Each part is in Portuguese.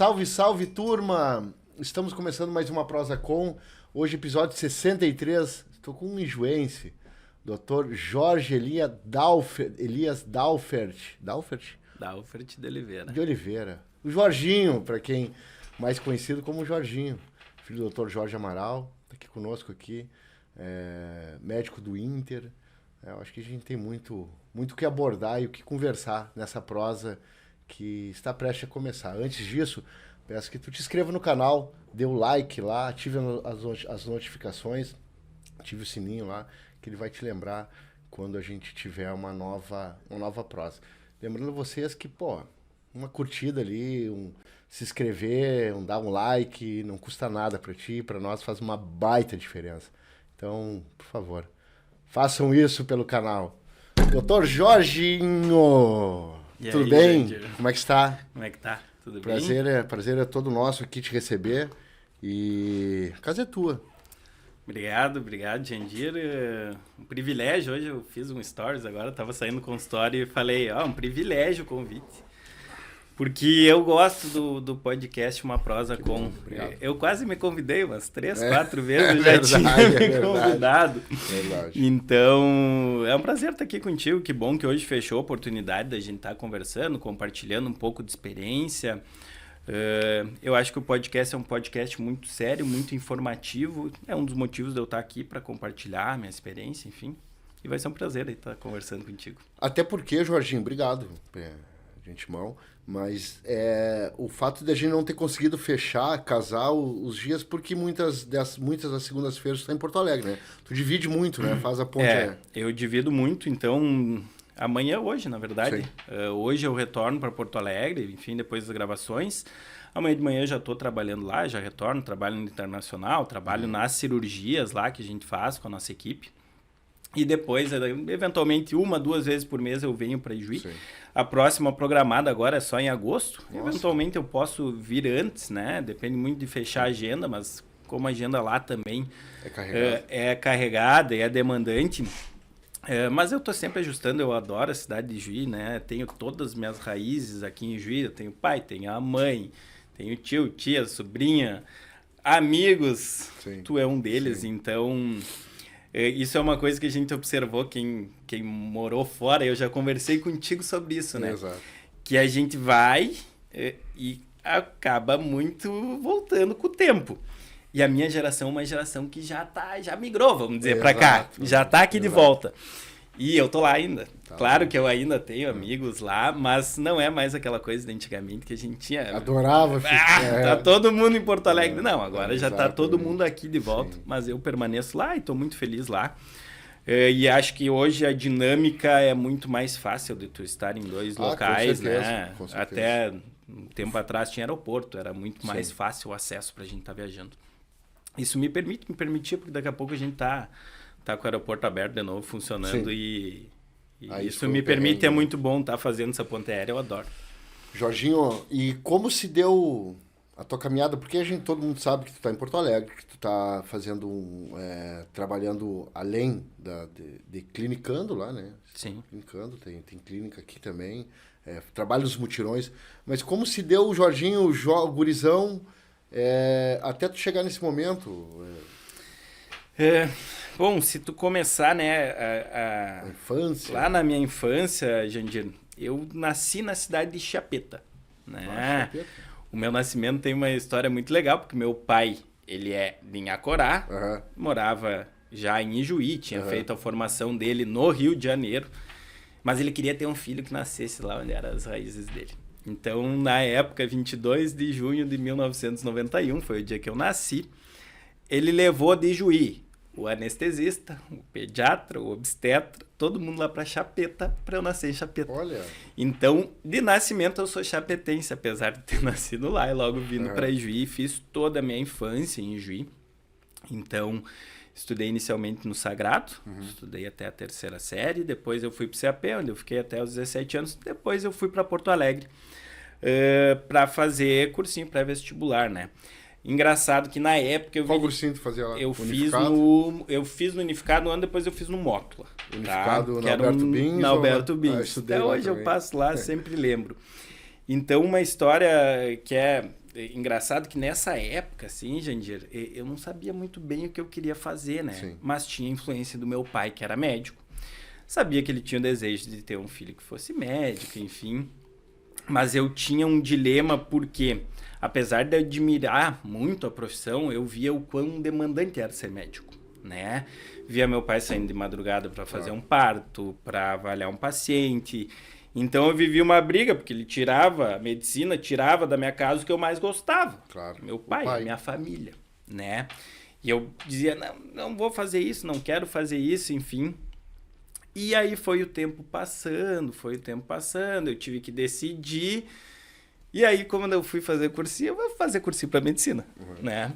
Salve, salve, turma! Estamos começando mais uma Prosa Com. Hoje, episódio 63. Estou com um enjoense. Dr. Jorge Elias Dalfert. Dalfert de Oliveira. De Oliveira. O Jorginho, para quem mais conhecido como Jorginho. Filho do Dr. Jorge Amaral. Está aqui conosco aqui. Médico do Inter. Eu acho que a gente tem muito o que abordar e o que conversar nessa prosa que está prestes a começar. Antes disso, peço que tu te inscreva no canal, dê o like lá, ative as notificações, ative o sininho lá, que ele vai te lembrar quando a gente tiver uma nova prosa. Lembrando vocês que, uma curtida ali, se inscrever, dar um like, não custa nada para ti, para nós faz uma baita diferença. Então, por favor, façam isso pelo canal. Doutor Jorginho! E tudo aí, bem? Jandir? Como é que está? Como é que tá? Tudo Prazer bem? Prazer é todo nosso aqui te receber. E a casa é tua. Obrigado, Jandir. Um privilégio. Hoje eu fiz um stories agora, tava saindo com o story e falei, um privilégio o convite. Porque eu gosto do podcast Uma Prosa Que Com. bom, obrigado. Eu quase me convidei umas 3, 4 vezes, já tinha me convidado. Verdade. Então, é um prazer estar aqui contigo. Que bom que hoje fechou a oportunidade da gente estar conversando, compartilhando um pouco de experiência. Eu acho que o podcast é um podcast muito sério, muito informativo. É um dos motivos de eu estar aqui para compartilhar a minha experiência, enfim. E vai ser um prazer aí estar conversando contigo. Até porque, Jorginho, obrigado de antemão, mas o fato de a gente não ter conseguido casar os dias, porque muitas das segundas-feiras tu tá em Porto Alegre, né? Tu divide muito, né? Faz a ponte. Eu divido muito, então amanhã hoje, na verdade. Hoje eu retorno para Porto Alegre, enfim, depois das gravações. Amanhã de manhã eu já estou trabalhando lá, já retorno, trabalho no internacional, trabalho nas cirurgias lá que a gente faz com a nossa equipe. E depois, eventualmente, 1, 2 vezes por mês eu venho para Ijuí. Sim. A próxima programada agora é só em agosto. Nossa. Eventualmente eu posso vir antes, né? Depende muito de fechar a agenda, mas como a agenda lá também é carregada e é demandante. Mas eu estou sempre ajustando, eu adoro a cidade de Ijuí, né? Tenho todas as minhas raízes aqui em Ijuí. Eu tenho pai, tenho a mãe, tenho tio, tia, sobrinha, amigos. Sim. Tu é um deles, Sim. então... Isso é uma coisa que a gente observou, quem morou fora, eu já conversei contigo sobre isso, né? Exato. Que a gente vai e acaba muito voltando com o tempo. E a minha geração é uma geração que já migrou, vamos dizer, para cá. Já tá aqui de volta. E eu tô lá ainda. Claro que eu ainda tenho amigos lá, mas não é mais aquela coisa de antigamente que a gente tinha... Adorava ficar. Tá todo mundo em Porto Alegre. Não, agora já tá exato, todo mundo aqui de volta, sim. mas eu permaneço lá e tô muito feliz lá. E acho que hoje a dinâmica é muito mais fácil de tu estar em dois locais, com certeza, né? com certeza. Até um tempo atrás tinha aeroporto, era muito mais Sim. fácil o acesso pra gente estar viajando. Isso me permitia, porque daqui a pouco a gente tá com o aeroporto aberto de novo, funcionando. Sim. E Aí isso foi me o permite, perrengue, é né? muito bom estar fazendo essa ponte aérea, eu adoro. Jorginho, e como se deu a tua caminhada? Porque todo mundo sabe que tu tá em Porto Alegre, que tu tá fazendo trabalhando além de clinicando lá, né? Sim. Clinicando, tem clínica aqui também, trabalha nos mutirões. Mas como se deu o Jorginho, o gurizão, até tu chegar nesse momento? Bom, se tu começar, né, A infância? lá na minha infância, Jandir, eu nasci na cidade de Chapeta, né? Chapeta? O meu nascimento tem uma história muito legal, porque meu pai, ele é de Inhacorá, Aham. morava já em Ijuí, tinha feito a formação dele no Rio de Janeiro, mas ele queria ter um filho que nascesse lá onde eram as raízes dele. Então, na época, 22 de junho de 1991, foi o dia que eu nasci, ele levou de Ijuí o anestesista, o pediatra, o obstetra, todo mundo lá para Chapeta, para eu nascer em Chapeta. Olha. Então, de nascimento eu sou chapetense, apesar de ter nascido lá e logo vindo para Ijuí. Fiz toda a minha infância em Ijuí. Então, estudei inicialmente no Sagrado, estudei até a 3ª série, depois eu fui para o CAP, onde eu fiquei até os 17 anos, depois eu fui para Porto Alegre para fazer cursinho pré-vestibular, né? Engraçado que na época Qual cursinho tu fazia lá? eu Unificado? fiz no Unificado, um ano depois eu fiz no Mótula. Unificado Que na era Alberto Bins? Na Alberto Bins. estudei Até lá hoje também. eu passo lá, sempre lembro. Então, uma história que é engraçado que nessa época, assim, Jandir, eu não sabia muito bem o que eu queria fazer, né? Sim. Mas tinha influência do meu pai, que era médico. Sabia que ele tinha o desejo de ter um filho que fosse médico, enfim. Mas eu tinha um dilema porque, apesar de admirar muito a profissão, eu via o quão demandante era ser médico, né? Via meu pai saindo de madrugada para fazer um parto, para avaliar um paciente. Então eu vivia uma briga, porque ele tirava a medicina, tirava da minha casa o que eu mais gostava. Claro. Meu pai, a minha família, né? E eu dizia, não vou fazer isso, não quero fazer isso, enfim. E aí foi o tempo passando, eu tive que decidir. E aí, quando eu fui fazer cursinho, eu vou fazer cursinho para medicina, né?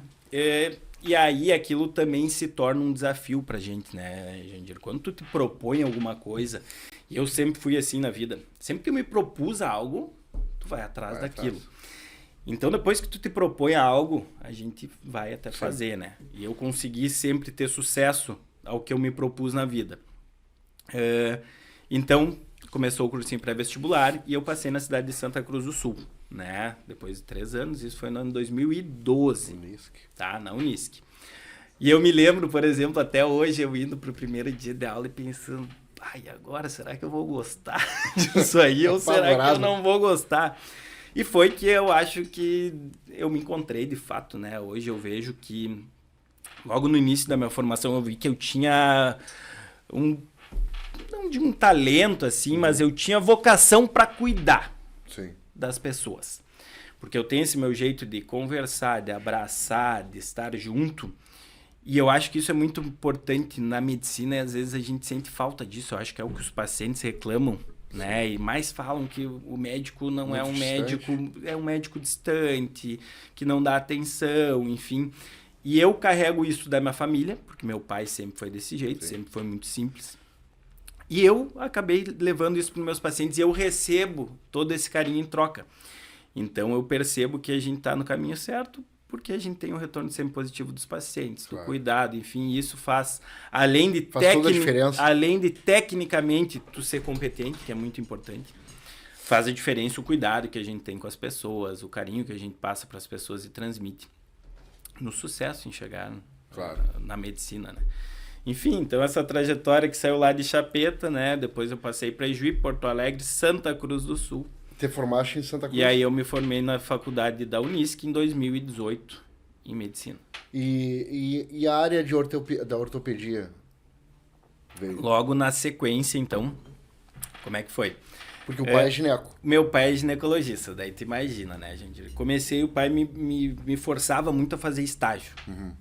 E aí aquilo também se torna um desafio pra gente, né, Jandir? Quando tu te propõe alguma coisa, e eu sempre fui assim na vida, sempre que eu me propus a algo, tu vai atrás daquilo. Então, depois que tu te propõe a algo, a gente vai até fazer, né? E eu consegui sempre ter sucesso ao que eu me propus na vida. Então, começou o cursinho pré-vestibular e eu passei na cidade de Santa Cruz do Sul, né? Depois de 3 anos, isso foi no ano 2012. Unisc. Tá, na Unisc. E eu me lembro, por exemplo, até hoje, eu indo pro primeiro dia de aula e pensando, agora, será que eu vou gostar disso aí ou será que eu não vou gostar? E foi que eu acho que eu me encontrei de fato, né? Hoje eu vejo que, logo no início da minha formação, eu vi que eu tinha não de um talento assim, mas eu tinha vocação para cuidar das pessoas. Porque eu tenho esse meu jeito de conversar, de abraçar, de estar junto. E eu acho que isso é muito importante na medicina e às vezes a gente sente falta disso. Eu acho que é o que os pacientes reclamam, né? E mais falam que o médico não muito é um distante. Médico, é um médico distante, que não dá atenção, enfim. E eu carrego isso da minha família, porque meu pai sempre foi desse jeito, sempre foi muito simples. E eu acabei levando isso para os meus pacientes e eu recebo todo esse carinho em troca. Então eu percebo que a gente está no caminho certo, porque a gente tem um retorno sempre positivo dos pacientes, do cuidado, enfim, isso faz, além de tecnicamente tu ser competente, que é muito importante, faz a diferença o cuidado que a gente tem com as pessoas, o carinho que a gente passa para as pessoas e transmite no sucesso em chegar na medicina, né? Enfim, então essa trajetória que saiu lá de Chapeta, né? Depois eu passei para Ijuí, Porto Alegre, Santa Cruz do Sul. Te formaste em Santa Cruz? E aí eu me formei na faculdade da Unisc em 2018, em medicina. E a área da ortopedia veio? Logo na sequência, então, como é que foi? Porque o pai é gineco. Meu pai é ginecologista, daí tu imagina, né, gente? Comecei, o pai me forçava muito a fazer estágio.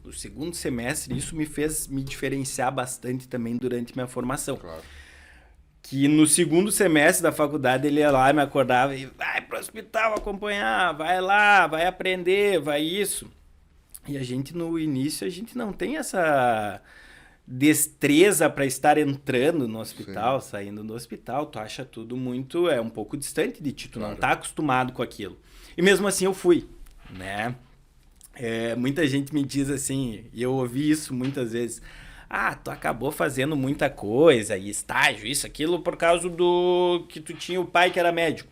O segundo semestre, isso me fez me diferenciar bastante também durante minha formação. Claro. Que no segundo semestre da faculdade ele ia lá e me acordava e vai pro hospital acompanhar, vai lá, vai aprender, vai isso. E a gente no início, a gente não tem essa destreza para estar entrando no hospital, saindo do hospital, tu acha tudo muito, um pouco distante de ti, tu não tá acostumado com aquilo. E mesmo assim eu fui, né? Muita gente me diz assim, e eu ouvi isso muitas vezes, tu acabou fazendo muita coisa, e estágio, isso, aquilo, por causa do que tu tinha o pai que era médico.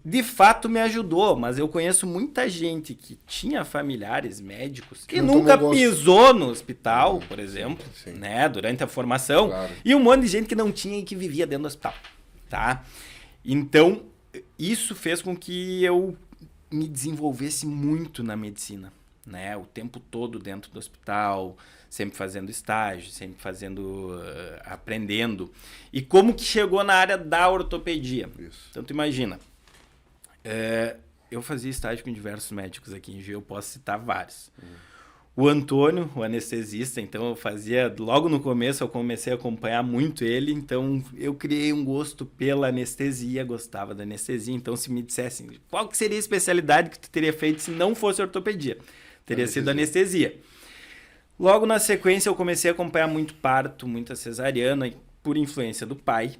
De fato me ajudou, mas eu conheço muita gente que tinha familiares médicos que nunca pisou no hospital, por exemplo, né, durante a formação, e um monte de gente que não tinha e que vivia dentro do hospital, tá? Então, isso fez com que eu me desenvolvesse muito na medicina, né, o tempo todo dentro do hospital, sempre fazendo estágio, sempre aprendendo. E como que chegou na área da ortopedia? Isso. Então, tu imagina, eu fazia estágio com diversos médicos aqui em Juiz, eu posso citar vários. O Antônio, o anestesista, então eu fazia, logo no começo eu comecei a acompanhar muito ele, então eu criei um gosto pela anestesia, gostava da anestesia, então se me dissessem qual que seria a especialidade que tu teria feito se não fosse ortopedia, teria sido anestesia. Logo na sequência eu comecei a acompanhar muito parto, muita cesariana, por influência do pai.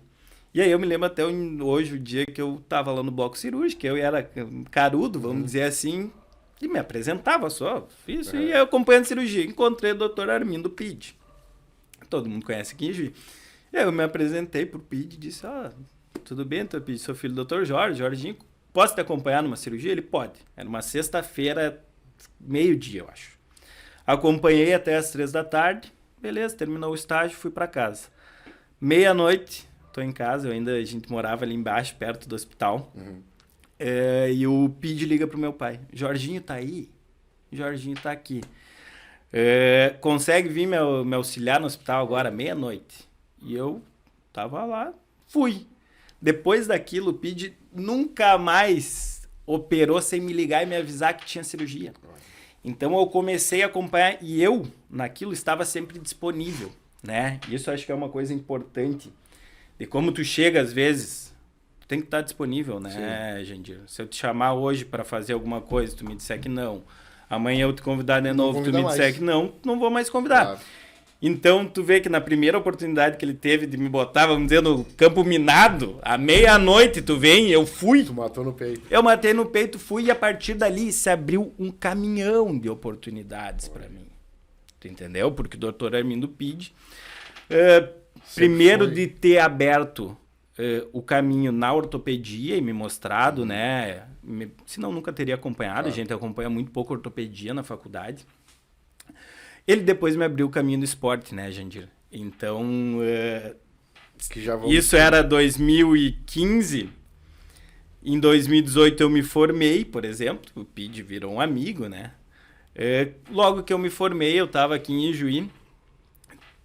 E aí eu me lembro até hoje, o dia que eu tava lá no bloco cirúrgico, eu era carudo, vamos dizer assim, e me apresentava só, isso, e eu acompanhando cirurgia, encontrei o Dr. Armindo Pide. Todo mundo conhece aqui em Juiz. E aí eu me apresentei pro Pide e disse, tudo bem, Dr. Pide, sou filho do Dr. Jorginho, posso te acompanhar numa cirurgia? Ele pode. Era uma sexta-feira, meio-dia, eu acho. Acompanhei até as 3 da tarde. Beleza, terminou o estágio, fui para casa. Meia-noite, tô em casa, a gente morava ali embaixo, perto do hospital. E o PID liga pro meu pai. Jorginho tá aí? Jorginho tá aqui. Consegue vir me auxiliar no hospital agora, meia-noite? E eu tava lá, fui. Depois daquilo, o PID nunca mais operou sem me ligar e me avisar que tinha cirurgia. Então eu comecei a acompanhar e eu, naquilo, estava sempre disponível, né? Isso acho que é uma coisa importante. De como tu chega, às vezes, tu tem que estar disponível, né, Jandir? Se eu te chamar hoje para fazer alguma coisa, tu me disser que não. Amanhã eu te convidar de novo, tu me disser que não vou mais convidar. Claro. Então, tu vê que na primeira oportunidade que ele teve de me botar, vamos dizer, no campo minado, à meia-noite, tu vem, eu fui. Tu matou no peito. Eu matei no peito, fui, e a partir dali se abriu um caminhão de oportunidades para mim. Tu entendeu? Porque o doutor Armindo Pide, primeiro de ter aberto o caminho na ortopedia e me mostrado, né? Senão nunca teria acompanhado, a gente acompanha muito pouco ortopedia na faculdade. Ele depois me abriu o caminho do esporte, né, Jandir? Então, isso era 2015. Em 2018 eu me formei, por exemplo. O PID virou um amigo, né? Logo que eu me formei, eu estava aqui em Ijuí,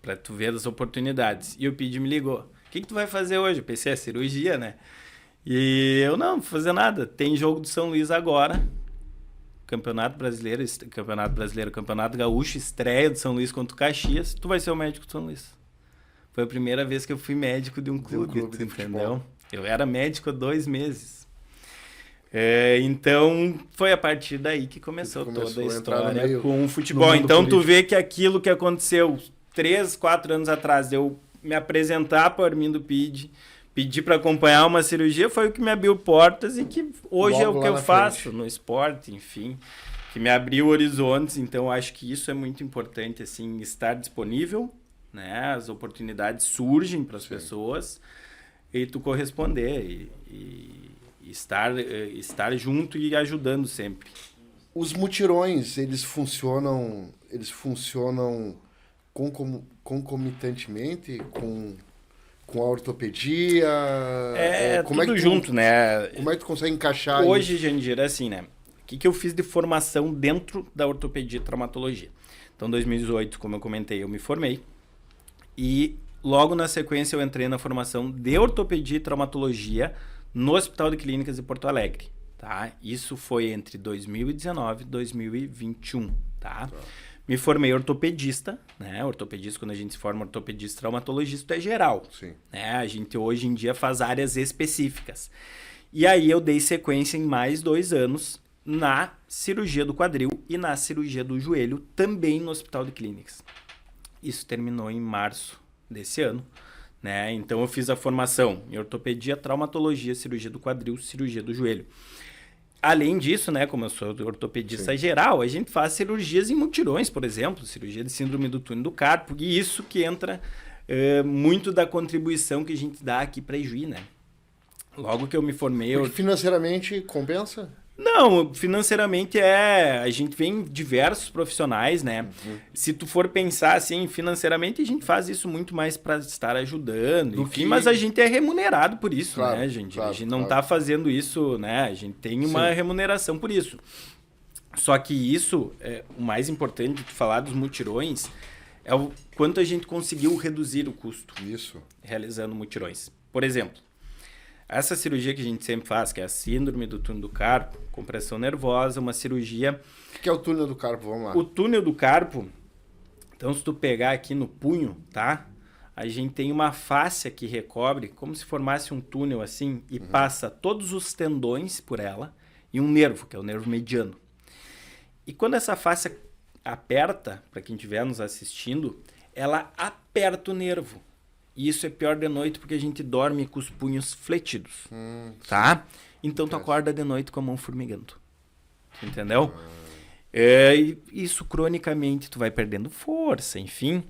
para tu ver as oportunidades. E o PID me ligou. O que tu vai fazer hoje? Eu pensei, é cirurgia, né? E eu, não vou fazer nada. Tem jogo do São Luís agora. Campeonato Brasileiro, Campeonato Gaúcho, estreia do São Luís contra o Caxias, tu vai ser o médico do São Luís. Foi a primeira vez que eu fui médico de um clube tu entendeu? Eu era médico há 2 meses. Então, foi a partir daí que começou toda a história com o futebol. Então, tu vê que aquilo que aconteceu 3, 4 anos atrás, eu me apresentar para o Armindo Pide, pedir para acompanhar uma cirurgia, foi o que me abriu portas e que hoje é o que eu faço no esporte, enfim, que me abriu horizontes. Então, acho que isso é muito importante, assim, estar disponível, né? As oportunidades surgem para as pessoas e tu corresponder e estar junto e ajudando sempre. Os mutirões, eles funcionam concomitantemente com a ortopedia? Como tudo junto, né? Como é que tu consegue encaixar hoje, isso? Jandir, é assim, né? O que eu fiz de formação dentro da ortopedia e traumatologia? Então, em 2018, como eu comentei, eu me formei. E logo na sequência eu entrei na formação de ortopedia e traumatologia no Hospital de Clínicas de Porto Alegre. Tá? Isso foi entre 2019 e 2021. Tá? Me formei ortopedista, né? Ortopedista, quando a gente se forma ortopedista, traumatologista é geral. Sim. Né? A gente hoje em dia faz áreas específicas. E aí eu dei sequência em mais 2 anos na cirurgia do quadril e na cirurgia do joelho, também no Hospital de Clínicas. Isso terminou em março desse ano. Né? Então eu fiz a formação em ortopedia, traumatologia, cirurgia do quadril, cirurgia do joelho. Além disso, né, como eu sou ortopedista geral, a gente faz cirurgias em mutirões, por exemplo, cirurgia de síndrome do túnel do carpo, e isso que entra muito da contribuição que a gente dá aqui para Ijuí, né? Logo que eu me formei... Financeiramente compensa? Não, financeiramente a gente vê diversos profissionais, né? Se tu for pensar assim, financeiramente, a gente faz isso muito mais para estar ajudando, enfim, mas a gente é remunerado por isso, claro, né, gente? Claro, a gente não tá fazendo isso, né? A gente tem uma remuneração por isso. Só que isso, o mais importante de tu falar dos mutirões, é o quanto a gente conseguiu reduzir o custo. Isso. Realizando mutirões. Por exemplo, essa cirurgia que a gente sempre faz, que é a síndrome do túnel do carpo, compressão nervosa, uma cirurgia... O que é o túnel do carpo? Vamos lá. O túnel do carpo, então se tu pegar aqui no punho, tá? A gente tem uma fáscia que recobre, como se formasse um túnel assim, e passa todos os tendões por ela, e um nervo, que é o nervo mediano. E quando essa fáscia aperta, para quem estiver nos assistindo, ela aperta o nervo. E isso é pior de noite porque a gente dorme com os punhos fletidos, tá? Então tu acorda de noite com a mão formigando, entendeu? E isso cronicamente tu vai perdendo força, enfim.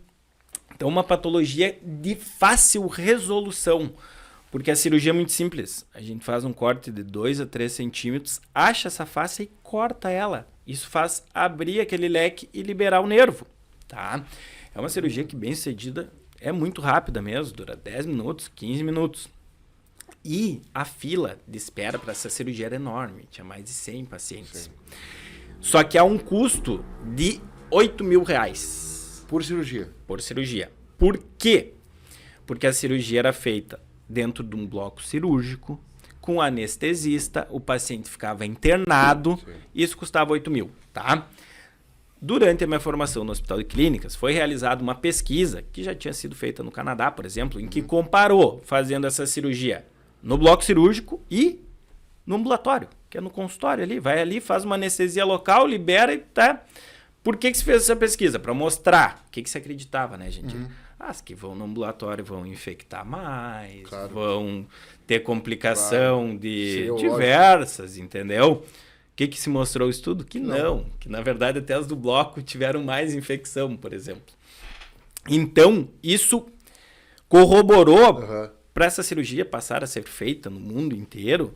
Então uma patologia de fácil resolução. Porque a cirurgia é muito simples. A gente faz um corte de 2 a 3 centímetros, acha essa face e corta ela. Isso faz abrir aquele leque e liberar o nervo, tá? É uma cirurgia que, bem sucedida, é muito rápida mesmo, dura 10 minutos, 15 minutos. E a fila de espera para essa cirurgia era enorme, tinha mais de 100 pacientes. Sim. Só que há um custo de R$8.000. Por cirurgia? Por cirurgia. Por quê? Porque a cirurgia era feita dentro de um bloco cirúrgico, com anestesista, o paciente ficava internado, sim, isso custava 8 mil, tá? Durante a minha formação no Hospital de Clínicas, foi realizada uma pesquisa, que já tinha sido feita no Canadá, por exemplo, em que comparou fazendo essa cirurgia no bloco cirúrgico e no ambulatório, que é no consultório ali. Vai ali, faz uma anestesia local, libera e tá. Por que se fez essa pesquisa? Para mostrar o que se acreditava, né, gente? As que vão no ambulatório vão infectar mais, claro, vão ter complicação, claro, de diversas, entendeu? O que se mostrou o estudo? Que não. Que na verdade até as do bloco tiveram mais infecção, por exemplo. Então, isso corroborou para essa cirurgia passar a ser feita no mundo inteiro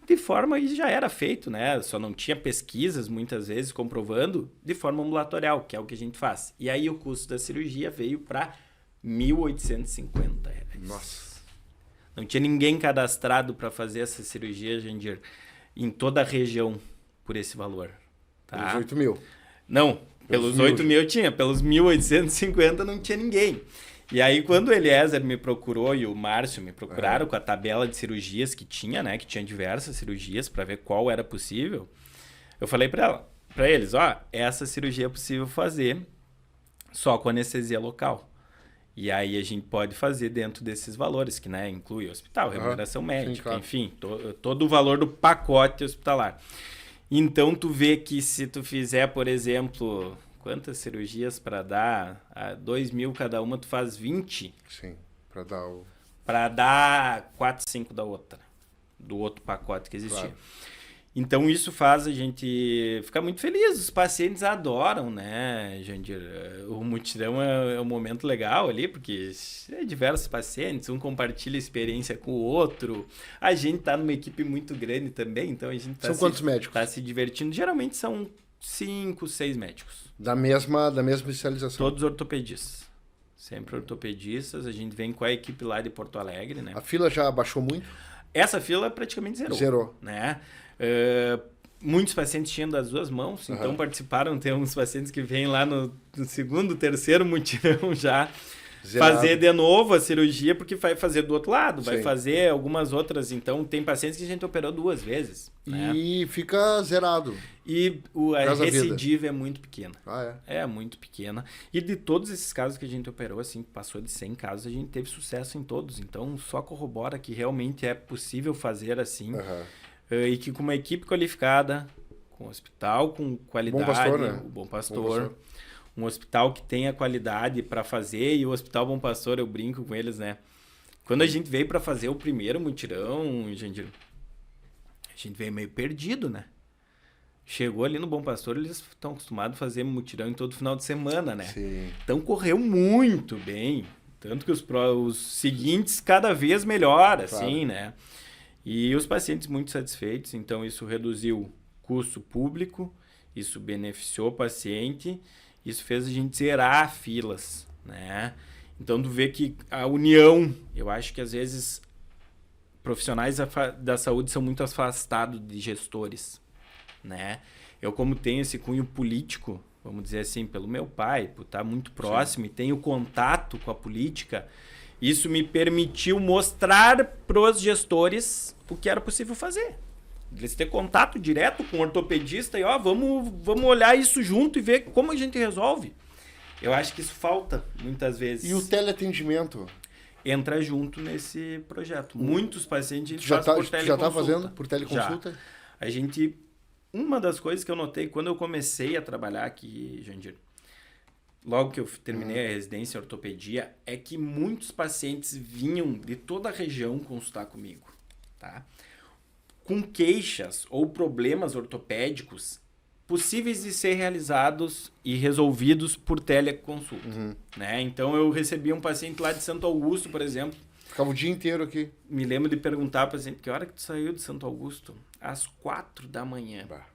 de forma, e já era feito, né? Só não tinha pesquisas, muitas vezes, comprovando de forma ambulatorial, que é o que a gente faz. E aí o custo da cirurgia veio para R$1.850. Nossa. Não tinha ninguém cadastrado para fazer essa cirurgia, Jandir, em toda a região por esse valor. Tá? Pelos 8 mil? Não, pelos 8 mil tinha, pelos 1.850 não tinha ninguém. E aí, quando o Eliezer me procurou e o Márcio me procuraram com a tabela de cirurgias que tinha, né? Que tinha diversas cirurgias para ver qual era possível. Eu falei para eles, essa cirurgia é possível fazer só com anestesia local. E aí a gente pode fazer dentro desses valores, que, né, inclui hospital, remuneração médica, sim, claro, enfim, todo o valor do pacote hospitalar. Então, tu vê que se tu fizer, por exemplo, quantas cirurgias para dar? 2 mil cada uma, tu faz 20. Sim, para dar o... Para dar 4, 5 da outra, do outro pacote que existia. Claro. Então, isso faz a gente ficar muito feliz. Os pacientes adoram, né, Jandir? O mutirão é um momento legal ali, porque é diversos pacientes, um compartilha experiência com o outro. A gente tá numa equipe muito grande também, então a gente tá... São quantos médicos? Tá se divertindo. Geralmente são 5, 6 médicos. Da mesma especialização? Todos ortopedistas. Sempre ortopedistas. A gente vem com a equipe lá de Porto Alegre, né? A fila já baixou muito? Essa fila praticamente zerou. Zerou. Né? Muitos pacientes tinham das duas mãos, então participaram. Tem uns pacientes que vêm lá no segundo, terceiro mutirão já zerado, fazer de novo a cirurgia, porque vai fazer do outro lado, vai fazer algumas outras. Então, tem pacientes que a gente operou 2 vezes. Né? E fica zerado. E a recidiva é muito pequena. É muito pequena. E de todos esses casos que a gente operou, assim, passou de 100 casos, a gente teve sucesso em todos. Então, só corrobora que realmente é possível fazer assim. E que com uma equipe qualificada, com um hospital com qualidade, Bom Pastor, né? o Bom Pastor, um hospital que tenha qualidade para fazer, e o Hospital Bom Pastor, eu brinco com eles, né? Quando a gente veio para fazer o primeiro mutirão, Jandir, a gente veio meio perdido, né? Chegou ali no Bom Pastor, eles estão acostumados a fazer mutirão em todo final de semana, né? Sim. Então correu muito bem, tanto que os seguintes cada vez melhor, assim, né? E os pacientes muito satisfeitos, então isso reduziu custo público, isso beneficiou o paciente, isso fez a gente zerar filas, né? Então, tu vê que a união, eu acho que às vezes profissionais da saúde são muito afastados de gestores, né? Eu, como tenho esse cunho político, vamos dizer assim, pelo meu pai, por estar muito próximo e tenho contato com a política, isso me permitiu mostrar para os gestores o que era possível fazer. Eles ter contato direto com o ortopedista e vamos olhar isso junto e ver como a gente resolve. Eu acho que isso falta muitas vezes. E o teleatendimento? Entra junto nesse projeto. Muitos pacientes a gente faz por teleconsulta. Já está fazendo por teleconsulta? Já. A gente... Uma das coisas que eu notei quando eu comecei a trabalhar aqui, Jandir, logo que eu terminei a residência em ortopedia, é que muitos pacientes vinham de toda a região consultar comigo, tá? Com queixas ou problemas ortopédicos possíveis de ser realizados e resolvidos por teleconsulta, né? Então, eu recebi um paciente lá de Santo Augusto, por exemplo, Ficava o dia inteiro aqui. Me lembro de perguntar para o paciente, que hora que tu saiu de Santo Augusto? Às 4 da manhã. Bah.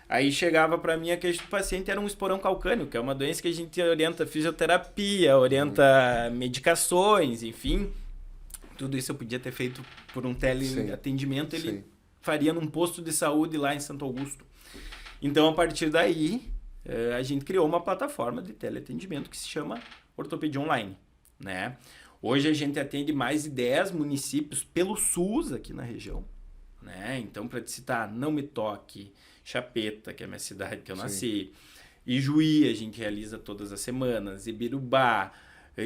Aí chegava para mim a queixa do paciente era um esporão calcâneo, que é uma doença que a gente orienta fisioterapia, orienta medicações, enfim. Tudo isso eu podia ter feito por um teleatendimento, ele faria num posto de saúde lá em Santo Augusto. Então, a partir daí, a gente criou uma plataforma de teleatendimento que se chama Ortopedia Online, né? Hoje a gente atende mais de 10 municípios pelo SUS aqui na região, né? Então, para te citar, Não Me Toque, Chapeta, que é a minha cidade que eu nasci, Ijuí, a gente realiza todas as semanas, Ibirubá,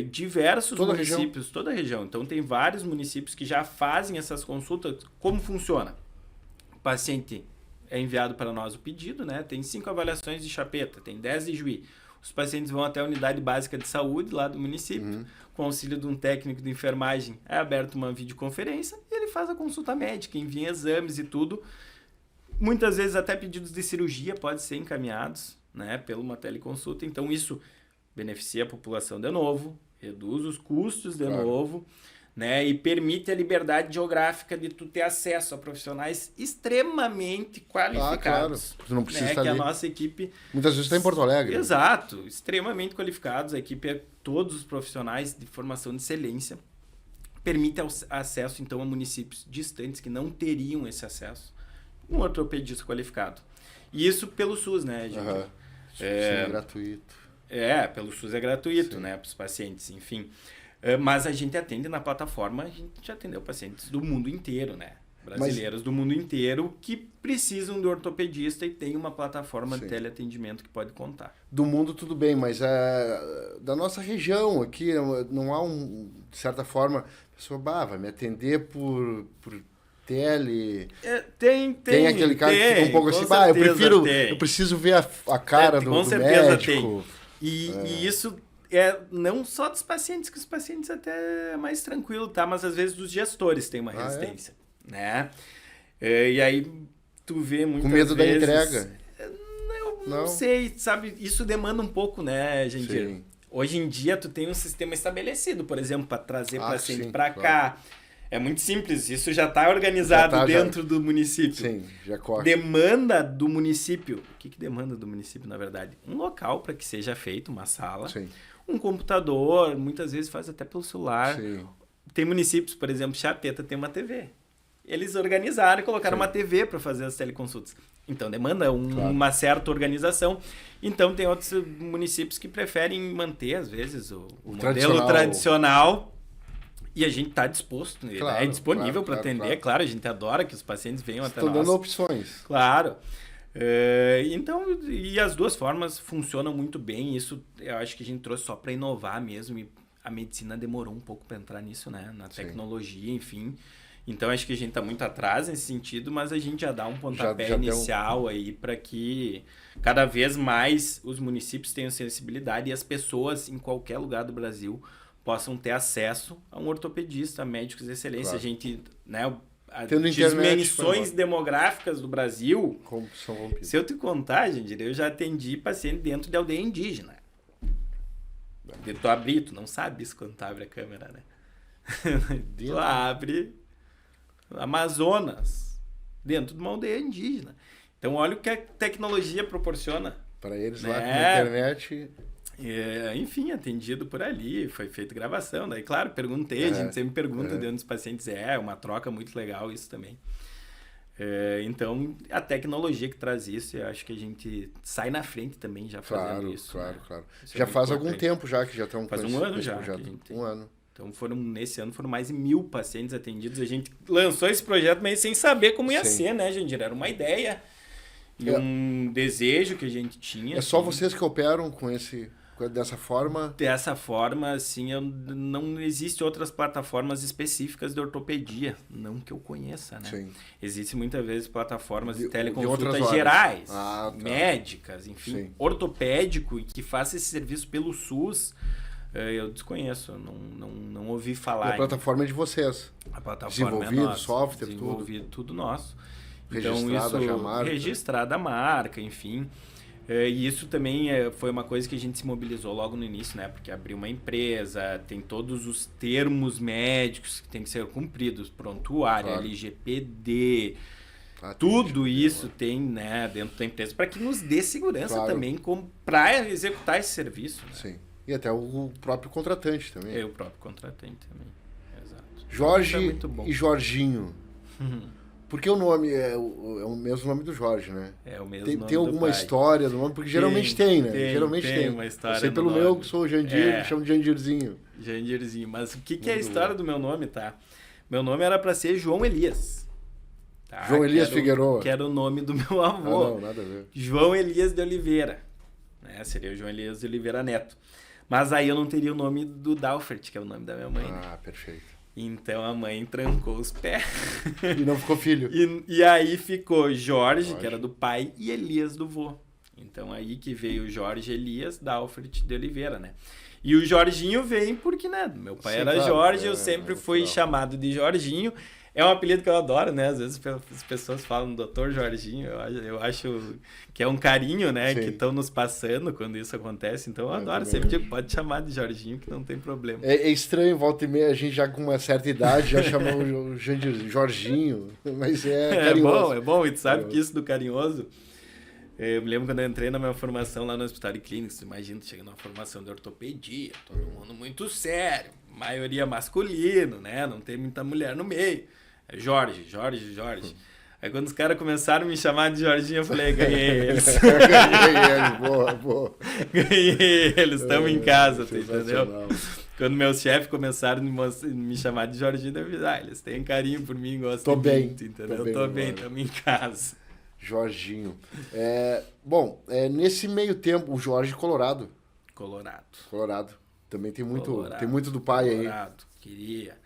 diversos municípios, toda a região. Então, tem vários municípios que já fazem essas consultas. Como funciona? O paciente é enviado para nós o pedido, né? Tem 5 avaliações de Chapeta, tem 10 de Ijuí. Os pacientes vão até a unidade básica de saúde lá do município, com auxílio de um técnico de enfermagem, é aberta uma videoconferência e ele faz a consulta médica, envia exames e tudo. Muitas vezes até pedidos de cirurgia podem ser encaminhados, né, pela uma teleconsulta. Então isso beneficia a população de novo, reduz os custos de novo, né, e permite a liberdade geográfica de tu ter acesso a profissionais extremamente qualificados. Tu não precisa né, estar que ali. A nossa equipe... Muitas vezes está em Porto Alegre. Exato, extremamente qualificados. A equipe é todos os profissionais de formação de excelência. Permite acesso, então, a municípios distantes que não teriam esse acesso. Um ortopedista qualificado. E isso pelo SUS, né, gente? Sim, é gratuito. Pelo SUS é gratuito, né, para os pacientes, enfim. Mas a gente atende na plataforma, a gente já atendeu pacientes do mundo inteiro, né? Brasileiros do mundo inteiro que precisam de ortopedista e tem uma plataforma de teleatendimento que pode contar. Do mundo tudo bem, mas da nossa região aqui, não há de certa forma, a pessoa vai me atender por tele... Tem aquele cara que fica um pouco assim, eu preciso ver a cara do médico. E isso... não só dos pacientes, que os pacientes até é mais tranquilo, tá? Mas às vezes dos gestores tem uma resistência, né? E aí tu vê muitas vezes... Com medo da entrega? Não sei, sabe? Isso demanda um pouco, né, Jandir? Sim. Hoje em dia tu tem um sistema estabelecido, por exemplo, para trazer paciente para cá. É muito simples, isso já está organizado dentro do município. Sim, já corre. Demanda do município. O que demanda do município, na verdade? Um local para que seja feito, uma sala. Sim. Um computador, muitas vezes faz até pelo celular. Sim. Tem municípios, por exemplo, Chapeta tem uma TV. Eles organizaram e colocaram uma TV para fazer as teleconsultas. Então, demanda uma certa organização. Então, tem outros municípios que preferem manter, às vezes, o modelo tradicional. E a gente está disposto, é disponível para atender. Claro, a gente adora que os pacientes venham até nós. Estão dando opções. Claro. Então, e as duas formas funcionam muito bem. Isso eu acho que a gente trouxe só para inovar mesmo. E a medicina demorou um pouco para entrar nisso, né? Na tecnologia, enfim. Então, acho que a gente está muito atrás nesse sentido, mas a gente já dá um pontapé inicial aí para que cada vez mais os municípios tenham sensibilidade e as pessoas em qualquer lugar do Brasil possam ter acesso a um ortopedista, a médicos de excelência. A gente, né, as dimensões demográficas do Brasil, se eu te contar, gente, eu já atendi paciente dentro de aldeia indígena. Tu abrir, tu não sabe isso quando tu abre a câmera, né? Tu abre Amazonas, dentro de uma aldeia indígena. Então, olha o que a tecnologia proporciona. Para eles lá na internet... enfim, atendido por ali, foi feita gravação. Daí, claro, perguntei, a gente sempre pergunta de onde os pacientes uma troca muito legal isso também. Então, a tecnologia que traz isso, eu acho que a gente sai na frente também já fazendo isso. Claro. Isso já faz algum tempo já que já estão com esse projeto. Já que a gente tem. Um ano. Então, nesse ano foram mais de 1.000 pacientes atendidos. A gente lançou esse projeto, mas sem saber como ia ser, né, Jandir? Era uma ideia e um desejo que a gente tinha. É só vocês que operam dessa forma? Dessa forma, assim, não existe outras plataformas específicas de ortopedia, não que eu conheça, né? Sim. Existem muitas vezes plataformas de teleconsultas gerais, médicas, enfim. Sim. Ortopédico e que faça esse serviço pelo SUS, eu desconheço, não ouvi falar. E a plataforma é de vocês? A plataforma desenvolvido, é nossa, software, desenvolvido, tudo nosso. Registrada então, já a marca? Registrada a marca, enfim. E isso também foi uma coisa que a gente se mobilizou logo no início, né? Porque abriu uma empresa, tem todos os termos médicos que tem que ser cumpridos, prontuário, Claro. LGPD, Ah, tudo tem, isso tem, né, dentro da empresa para que nos dê segurança Claro. também para executar esse serviço. Né? Sim. E até o próprio contratante também. Eu, o próprio contratante também. Exato. Jorge Isso é muito bom. e Jorginho. Porque o nome é o mesmo nome do Jorge, né? É o mesmo Tem, nome tem do alguma pai. história do nome? Porque geralmente tem, né? Geralmente tem. uma história Eu sei no pelo nome. meu, que sou o Jandir, me chamo de Jandirzinho. Jandirzinho. Mas o que é a Muito história bom. do meu nome, tá? Meu nome era para ser João Elias. Tá? João Elias Figueroa. Que era o nome do meu avô. Ah, não, nada a ver. João Elias de Oliveira. Né? Seria o João Elias de Oliveira Neto. Mas aí eu não teria o nome do Dalfert, que é o nome da minha mãe. Né? Ah, perfeito. Então a mãe trancou os pés. E não ficou filho. E aí ficou Jorge, que era do pai, e Elias do vô. Então aí que veio Jorge Elias Dalfert de Oliveira, né? E o Jorginho vem porque, né? Meu pai Sim, era claro, Jorge, eu sempre fui chamado de Jorginho. É um apelido que eu adoro, né? Às vezes as pessoas falam Dr. Jorginho, eu acho que é um carinho, né? Sim. Que estão nos passando quando isso acontece. Então eu adoro, também sempre acho. digo, pode chamar de Jorginho que não tem problema. É estranho, volta e meia, a gente já com uma certa idade já chama o Jandir, Jorginho, mas é carinhoso. É bom. E tu sabe Carinhoso. que isso do carinhoso... Eu me lembro quando eu entrei na minha formação lá no Hospital de Clínicas, imagina, tu chega numa formação de ortopedia, todo mundo muito sério, maioria masculino, né? Não tem muita mulher no meio. É Jorge. Aí quando os caras começaram a me chamar de Jorginho, eu falei, ganhei eles. Boa. Ganhei eles, estamos em casa, tu entendeu? Sensacional. Quando meus chefes começaram a me chamar de Jorginho, eu falei, eles têm carinho por mim, gostam Tô de bem, mim, tu entendeu? tô bem Tô bem, agora. estamos em casa. Jorginho. Bom, nesse meio tempo, o Jorge Colorado. Colorado. Também tem muito, Colorado, tem muito do pai Colorado, queria.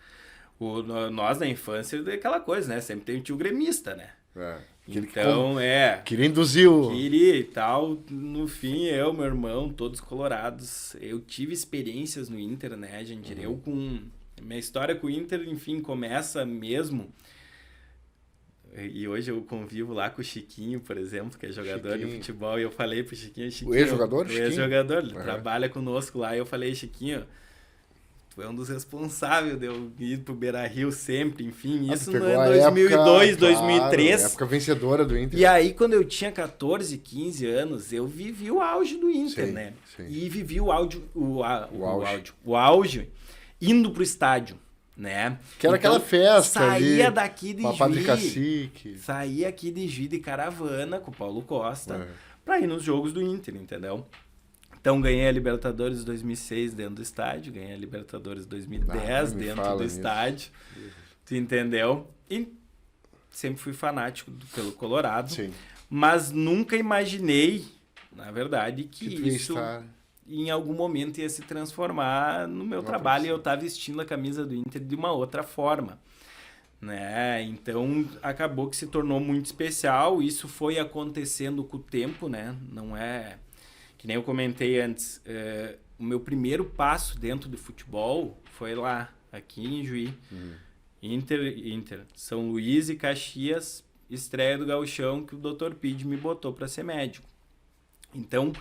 Nós na infância, aquela coisa, né? Sempre tem um tio gremista, né? aí. Então, Queria induzir o... Queria e tal. No fim, eu, meu irmão, todos colorados. Eu tive experiências no Inter, né, gente? Eu com... Minha história com o Inter, enfim, começa mesmo... E hoje eu convivo lá com o Chiquinho, por exemplo, que é jogador de futebol. E eu falei pro Chiquinho... O ex-jogador? O ex-jogador, ele Uhum. trabalha conosco lá. E eu falei, Chiquinho... Tu é um dos responsáveis de eu ir pro Beira-Rio sempre, enfim. Isso tu não pegou é a 2002, época, 2003. Claro, época vencedora do Inter. E aí, quando eu tinha 14, 15 anos, eu vivi o auge do Inter, Sim, né? sim. E vivi o auge indo pro estádio, né? Que era aquela festa saía ali, daqui de com a Padre Juí, Cacique. saía aqui de Juí de caravana com o Paulo Costa É. pra ir nos jogos do Inter, entendeu? Então, ganhei a Libertadores 2006 dentro do estádio, ganhei a Libertadores 2010 me dentro fala do nisso. estádio, tu entendeu? E sempre fui fanático pelo Colorado, Sim. mas nunca imaginei, na verdade, que Que tu ia isso estar... em algum momento ia se transformar no meu trabalho e eu estar vestindo a camisa do Inter de uma outra forma. Né? Então acabou que se tornou muito especial. Isso foi acontecendo com o tempo, né? Não é que nem eu comentei antes. O meu primeiro passo dentro do futebol foi lá, aqui em Juí. Inter, São Luís e Caxias, estreia do Gauchão que o Dr. Pide me botou para ser médico. Então,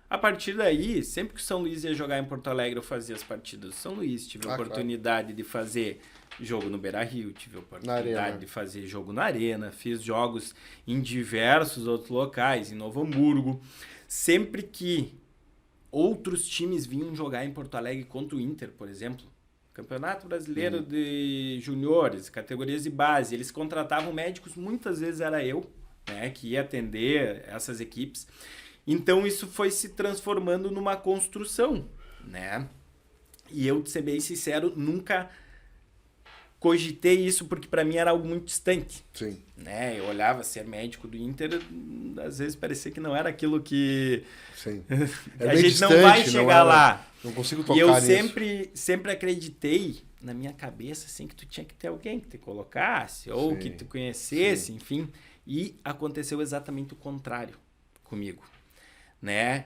a partir daí, sempre que o São Luís ia jogar em Porto Alegre, eu fazia as partidas do São Luís. Tive a oportunidade de fazer jogo no Beira-Rio, tive a oportunidade de fazer jogo na Arena, fiz jogos em diversos outros locais, em Novo Hamburgo. Sempre que outros times vinham jogar em Porto Alegre contra o Inter, por exemplo, Campeonato Brasileiro de Juniores, categorias de base, eles contratavam médicos, muitas vezes era eu, né, que ia atender essas equipes. Então isso foi se transformando numa construção, né? E eu, de ser bem sincero, nunca cogitei isso porque para mim era algo muito distante. Sim. Né? Eu olhava ser médico do Inter, às vezes parecia que não era aquilo que Sim. a gente não vai chegar lá. Não consigo tocar e eu nisso. sempre acreditei na minha cabeça assim que tu tinha que ter alguém que te colocasse ou que tu conhecesse, enfim. E aconteceu exatamente o contrário comigo, né?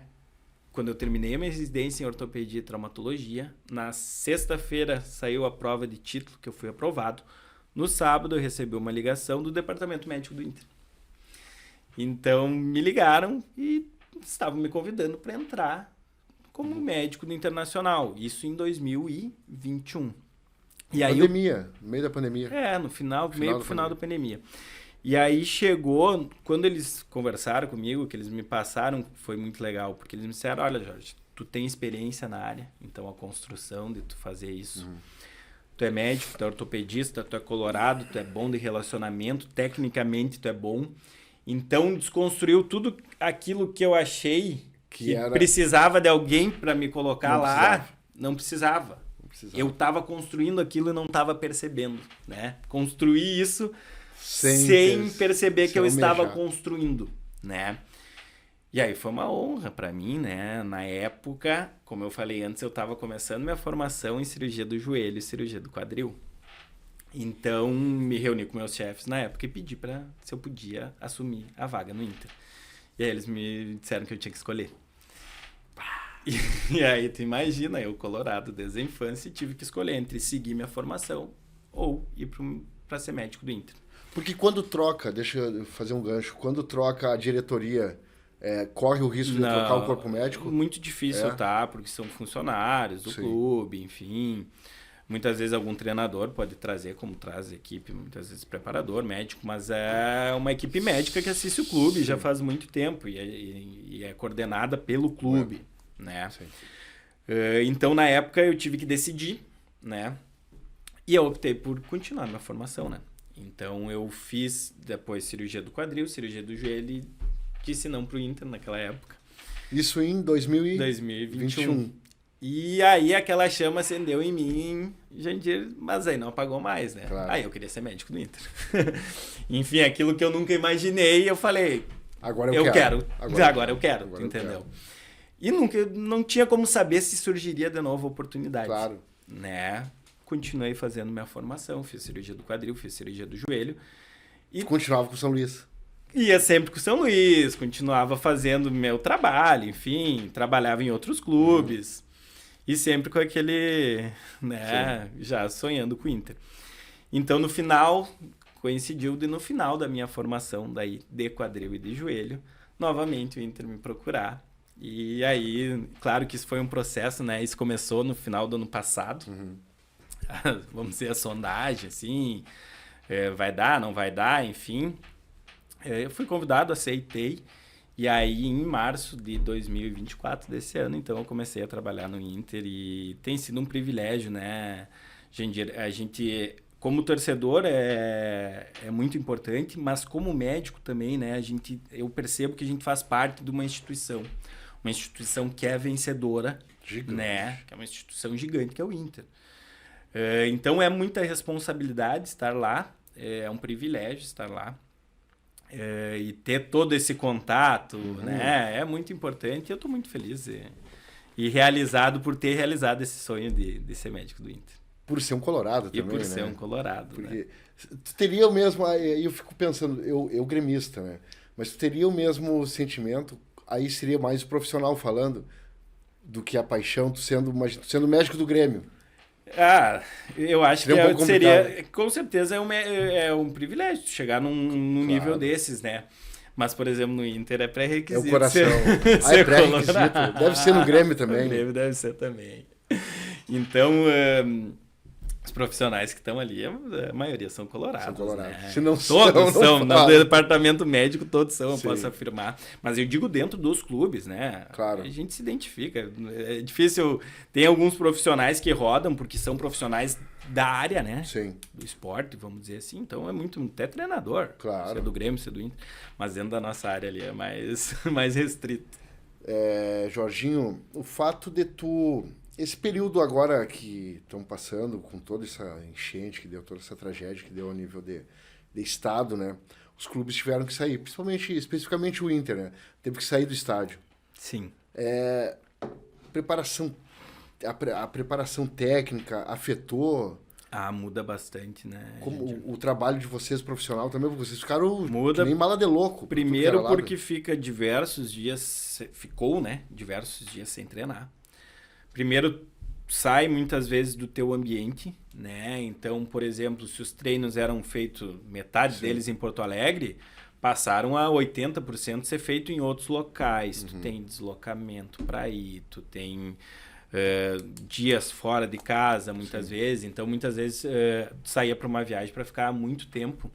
Quando eu terminei a minha residência em ortopedia e traumatologia, na sexta-feira saiu a prova de título, que eu fui aprovado. No sábado eu recebi uma ligação do departamento médico do Inter. Então me ligaram e estavam me convidando para entrar como médico do Internacional. Isso em 2021. E aí pandemia, no meio da pandemia. no meio pro final da pandemia. E aí chegou, quando eles conversaram comigo, que eles me passaram, foi muito legal, porque eles me disseram, olha, Jorge, tu tem experiência na área, então a construção de tu fazer isso. Tu é médico, tu é ortopedista, tu é colorado, tu é bom de relacionamento, tecnicamente tu é bom. Então desconstruiu tudo aquilo que eu achei que precisava de alguém para me colocar lá. Não precisava. Eu estava construindo aquilo e não estava percebendo, né? Construí isso sem perceber que eu estava construindo, né? E aí foi uma honra para mim, né? Na época, como eu falei antes, eu estava começando minha formação em cirurgia do joelho e cirurgia do quadril. Então, me reuni com meus chefes na época e pedi se eu podia assumir a vaga no Inter. E aí eles me disseram que eu tinha que escolher. E aí tu imagina, eu colorado desde a infância, tive que escolher entre seguir minha formação ou ir para ser médico do Inter. Porque quando troca, deixa eu fazer um gancho, quando troca a diretoria, corre o risco de trocar o corpo médico? Muito difícil, tá? Porque são funcionários do clube, enfim. Muitas vezes algum treinador pode trazer, como traz a equipe, muitas vezes preparador, médico, mas é uma equipe médica que assiste o clube já faz muito tempo e é coordenada pelo clube, né? Então, na época, eu tive que decidir, né? E eu optei por continuar minha formação, né? Então, eu fiz depois cirurgia do quadril, cirurgia do joelho e disse não pro Inter naquela época. Isso em 2021. E aí aquela chama acendeu em mim, Jandir, mas aí não apagou mais, né? Claro. Aí eu queria ser médico do Inter. Enfim, aquilo que eu nunca imaginei, eu falei, agora eu quero. Agora eu quero, entendeu? E não tinha como saber se surgiria de novo a oportunidade. Claro. Né? Continuei fazendo minha formação, fiz cirurgia do quadril, fiz cirurgia do joelho. E continuava com o São Luís. Ia sempre com o São Luís, continuava fazendo meu trabalho, enfim, trabalhava em outros clubes. E sempre com aquele, né, já sonhando com o Inter. Então, no final, coincidiu no final da minha formação daí de quadril e de joelho, novamente o Inter me procurar. E aí, claro que isso foi um processo, né? Isso começou no final do ano passado. Vamos dizer, a sondagem, assim, vai dar, não vai dar, enfim. Eu fui convidado, aceitei. E aí, em março de 2024 desse ano, então, eu comecei a trabalhar no Inter e tem sido um privilégio, né? A gente, como torcedor, é muito importante, mas como médico também, né? Eu percebo que a gente faz parte de uma instituição que é vencedora, gigante, né? Que é uma instituição gigante, que é o Inter. Então, é muita responsabilidade estar lá, é um privilégio estar lá. E ter todo esse contato, né? É muito importante. Eu estou muito feliz e realizado por ter realizado esse sonho de ser médico do Inter. Por ser um colorado também, né? E por ser um colorado, porque né? Tu teria o mesmo... Aí eu fico pensando, eu gremista, né? Mas tu teria o mesmo sentimento, aí seria mais o profissional falando, do que a paixão, tu sendo médico do Grêmio. Eu acho que seria, com certeza é um privilégio chegar num nível desses, né? Mas, por exemplo, no Inter é pré-requisito. É o coração. É pré-requisito. Deve ser no Grêmio também. No Grêmio deve ser também. Então, os profissionais que estão ali, a maioria são colorados. São colorados. Né? Se não todos são. No departamento médico, todos são, eu posso afirmar. Mas eu digo dentro dos clubes, né? Claro. A gente se identifica. É difícil. Tem alguns profissionais que rodam, porque são profissionais da área, né? Sim. Do esporte, vamos dizer assim. Então é muito. Até treinador. Claro. Ser do Grêmio, ser do Inter. Mas dentro da nossa área ali é mais restrito. Jorginho, o fato de tu. Esse período agora que estão passando, com toda essa enchente que deu, toda essa tragédia que deu a nível de estado, né? Os clubes tiveram que sair, especificamente o Inter, né? Teve que sair do estádio. Sim. A preparação técnica afetou... muda bastante, né? Como o trabalho de vocês profissional também, porque vocês ficaram muda, que nem mala de louco. Primeiro porque ficou diversos dias sem treinar. Primeiro, sai muitas vezes do teu ambiente, né? Então, por exemplo, se os treinos eram feitos, metade deles em Porto Alegre, passaram a 80% ser feito em outros locais. Tu tem deslocamento para ir, tu tem dias fora de casa, muitas vezes. Então, muitas vezes, tu saía para uma viagem para ficar muito tempo.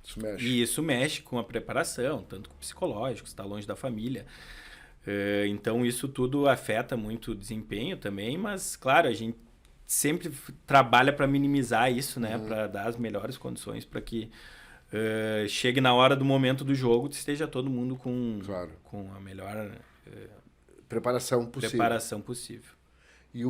Isso mexe. E isso mexe com a preparação, tanto com o psicológico, você está longe da família. Então, isso tudo afeta muito o desempenho também, mas, claro, a gente sempre trabalha para minimizar isso, né? Para dar as melhores condições para que chegue na hora do momento do jogo, esteja todo mundo com a melhor preparação possível. E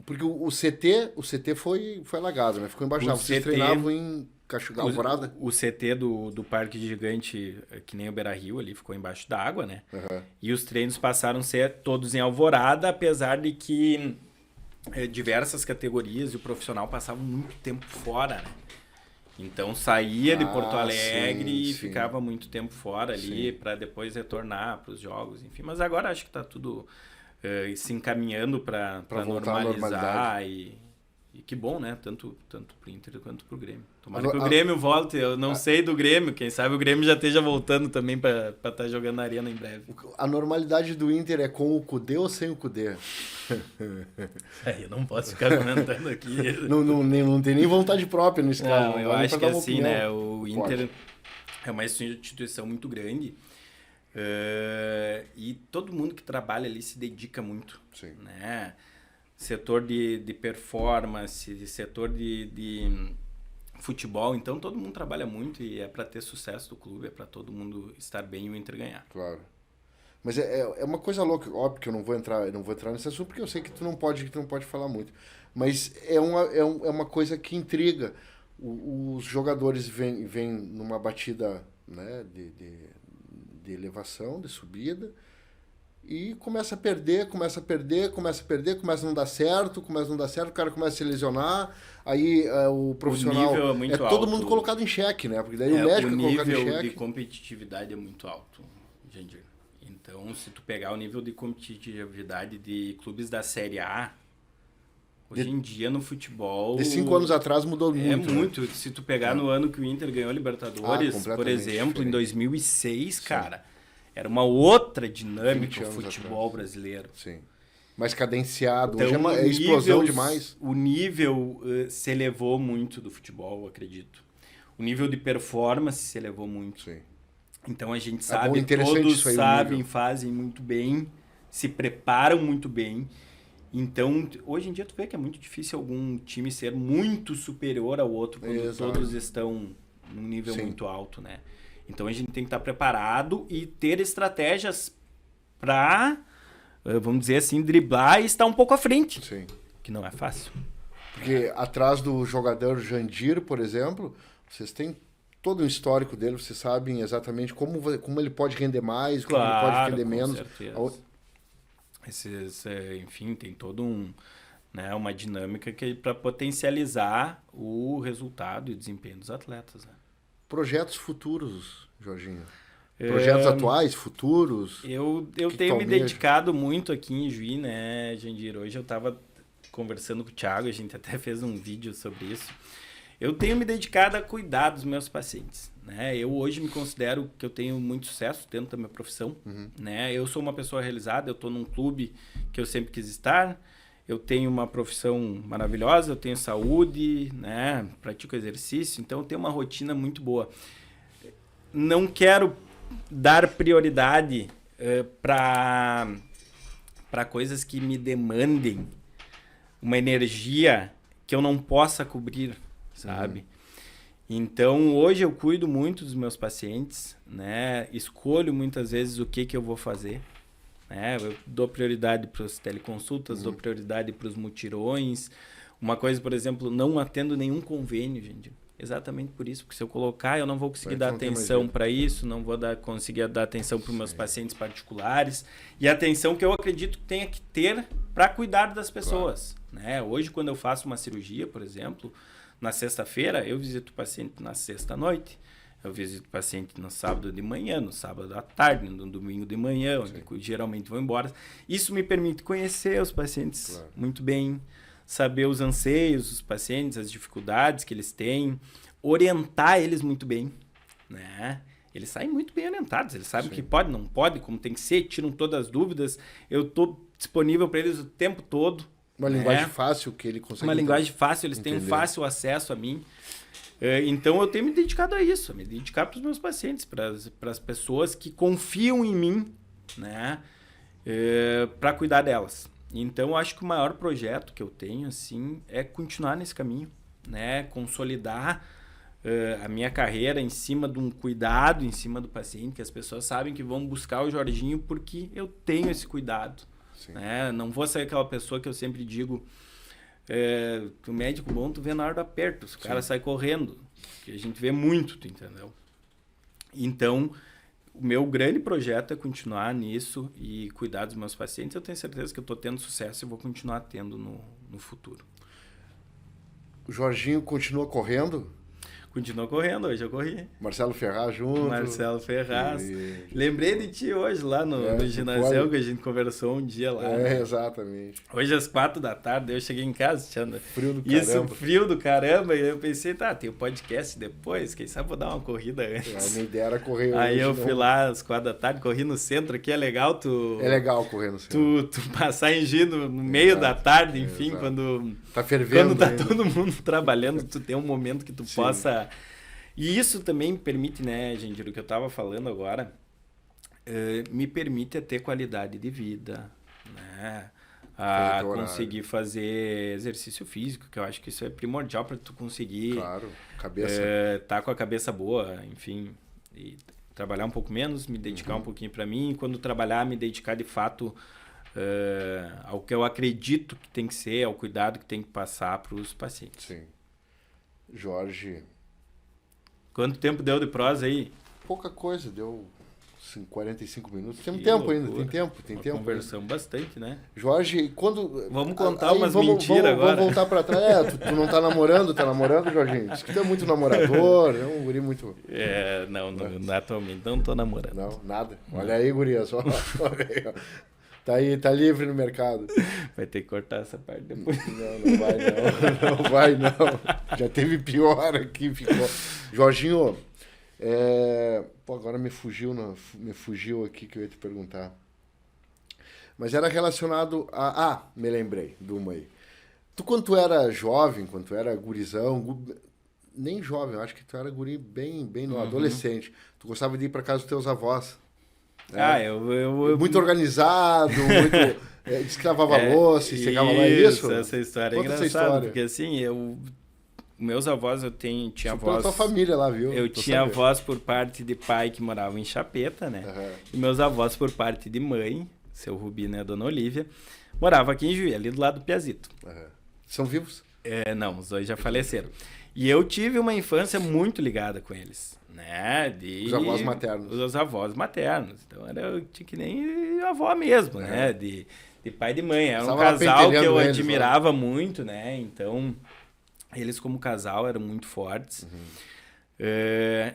porque o CT foi alagado, né? Ficou embaixo d'água. Vocês treinavam em Alvorada? O CT do Parque Gigante, que nem o Beira-Rio ali, ficou embaixo d'água, né? E os treinos passaram a ser todos em Alvorada, apesar de que diversas categorias e o profissional passavam muito tempo fora, né? Então saía de Porto Alegre e ficava muito tempo fora ali para depois retornar para os jogos, enfim. Mas agora acho que está tudo se encaminhando para normalizar e que bom, né? Tanto pro Inter quanto pro Grêmio. Tomara que o Grêmio volte. Eu não sei do Grêmio. Quem sabe o Grêmio já esteja voltando também para estar jogando na Arena em breve. A normalidade do Inter é com o Cudê ou sem o Cudê? Eu não posso ficar comentando aqui. Não tem nem vontade própria nesse caso. Não, eu acho que assim, né? O Inter é uma instituição muito grande. E todo mundo que trabalha ali se dedica muito. Sim. Né? Setor de performance, setor de futebol, então todo mundo trabalha muito e é para ter sucesso do clube, é para todo mundo estar bem e o Inter ganhar. Claro. Mas é uma coisa louca, óbvio que eu não vou entrar nesse assunto porque eu sei que tu não pode falar muito, mas é uma coisa que intriga. Os jogadores vêm numa batida, né, de elevação, de subida, e começa a perder, começa a não dar certo, o cara começa a se lesionar, aí o profissional... O nível é muito todo alto. mundo colocado em xeque, né? Porque daí o médico é colocado em xeque. O nível de competitividade é muito alto, Jandir. Então, se tu pegar o nível de competitividade de clubes da Série A, hoje em dia no futebol... De 5 anos atrás mudou muito. É muito. Né? Se tu pegar no ano que o Inter ganhou a Libertadores, por exemplo, diferente. Em 2006, cara... Era uma outra dinâmica o futebol brasileiro. Sim. Mais cadenciado. Então, hoje é explosão demais. O nível se elevou muito do futebol, eu acredito. O nível de performance se elevou muito. Sim. Então a gente sabe, todos sabem, fazem muito bem, se preparam muito bem. Então, hoje em dia tu vê que é muito difícil algum time ser muito superior ao outro quando todos estão num nível muito alto, né? Então a gente tem que estar preparado e ter estratégias para, vamos dizer assim, driblar e estar um pouco à frente. Sim. Que não é fácil. Porque atrás do jogador Jandir, por exemplo, vocês têm todo o histórico dele, vocês sabem exatamente como ele pode render mais, como ele pode render menos. Certeza. Enfim, tem todo uma dinâmica que para potencializar o resultado e desempenho dos atletas, né? Projetos futuros, Jorginho? Projetos atuais, futuros? Eu tenho me dedicado muito aqui em Juí, né, Jandir? Hoje eu estava conversando com o Thiago, a gente até fez um vídeo sobre isso. Eu tenho me dedicado a cuidar dos meus pacientes, né? Eu hoje me considero que eu tenho muito sucesso dentro da minha profissão, né? Eu sou uma pessoa realizada, eu estou num clube que eu sempre quis estar, eu tenho uma profissão maravilhosa, eu tenho saúde, né? Pratico exercício, então eu tenho uma rotina muito boa. Não quero dar prioridade para coisas que me demandem uma energia que eu não possa cobrir, sabe? Então, hoje eu cuido muito dos meus pacientes, né? Escolho muitas vezes o que eu vou fazer. Eu dou prioridade para as teleconsultas, dou prioridade para os mutirões. Uma coisa, por exemplo, não atendo nenhum convênio, gente. Exatamente por isso, porque se eu colocar, eu não vou conseguir dar atenção para isso, não vou conseguir dar atenção para os meus pacientes particulares. E a atenção que eu acredito que tenha que ter para cuidar das pessoas. Né? Hoje, quando eu faço uma cirurgia, por exemplo, na sexta-feira, eu visito o paciente na sexta-noite. Eu visito o paciente no sábado de manhã, no sábado à tarde, no domingo de manhã, onde geralmente vou embora. Isso me permite conhecer os pacientes muito bem, saber os anseios dos pacientes, as dificuldades que eles têm, orientar eles muito bem. né? Eles saem muito bem orientados, eles sabem o que pode, não pode, como tem que ser, tiram todas as dúvidas. Eu estou disponível para eles o tempo todo. Uma linguagem fácil que ele consegue... Uma linguagem fácil, eles têm um fácil acesso a mim. Então, eu tenho me dedicado a isso, a me dedicar para os meus pacientes, para as pessoas que confiam em mim, né? Para cuidar delas. Então, eu acho que o maior projeto que eu tenho, assim, é continuar nesse caminho, né? Consolidar a minha carreira em cima de um cuidado, em cima do paciente, que as pessoas sabem que vão buscar o Jorginho porque eu tenho esse cuidado. Né? Não vou ser aquela pessoa que eu sempre digo, o médico bom tu vê na hora do aperto, o cara sai correndo, que a gente vê muito, tu entendeu? Então, o meu grande projeto é continuar nisso e cuidar dos meus pacientes. Eu tenho certeza que eu estou tendo sucesso e vou continuar tendo no futuro. O Jorginho continua correndo? Continua correndo, hoje eu corri. Marcelo Ferraz junto. Marcelo Ferraz. Lembrei de ti hoje lá no ginásio que a gente conversou um dia lá. Exatamente. Hoje às 4 da tarde eu cheguei em casa, Tiana. Frio do caramba. Isso, frio do caramba. E eu pensei, tem o podcast depois, quem sabe vou dar uma corrida antes. A minha ideia era correr Aí hoje, eu fui lá às 4 da tarde, corri no centro aqui, é legal tu... É legal correr no centro. Tu passar em Gino no meio da tarde, enfim, quando... Tá fervendo. Quando tá todo mundo trabalhando, tu tem um momento que tu possa... E isso também me permite, né, gente, o que eu estava falando agora, me permite ter qualidade de vida, né? A conseguir fazer exercício físico, que eu acho que isso é primordial para tu conseguir... Claro, cabeça. Tá com a cabeça boa, enfim, e trabalhar um pouco menos, me dedicar um pouquinho para mim, e quando trabalhar, me dedicar de fato ao que eu acredito que tem que ser, ao cuidado que tem que passar para os pacientes. Sim. Jorge... Quanto tempo deu de prosa aí? Pouca coisa, deu 45 minutos. Tem tempo ainda, tem tempo. Conversamos bastante, né? Jorge, quando... Vamos contar umas mentiras agora. Vamos voltar pra trás. Tu não tá namorando, Jorginho? Diz que tu é muito namorador, é um guri muito... Não, atualmente não tô namorando. Não, nada. Olha aí, guria, só. Olha aí, ó. Tá livre no mercado. Vai ter que cortar essa parte depois. Não vai não. Não vai não. Já teve pior aqui, ficou. Jorginho, agora me fugiu aqui que eu ia te perguntar. Mas era relacionado a... me lembrei de uma aí. Tu, quando tu era jovem, quando tu era gurizão, nem jovem, eu acho que tu era guri bem no adolescente, tu gostava de ir para casa dos teus avós. Eu muito organizado, muito... Diz que lavava louça e chegava lá, isso? Essa história é engraçada, porque assim, meus avós, tinha avós... Pela tua família lá, viu? Eu tinha avós por parte de pai que moravam em Chapeta, né? E meus avós por parte de mãe, seu Rubino e a dona Olívia, moravam aqui em Juí, ali do lado do Piazito. São vivos? Não, os dois já faleceram. E eu tive uma infância muito ligada com eles, né? Os avós maternos. Os avós maternos. Então, eu tinha que nem avó mesmo, né? De pai e de mãe. Era um casal que eu admirava muito, né? Então, eles como casal eram muito fortes.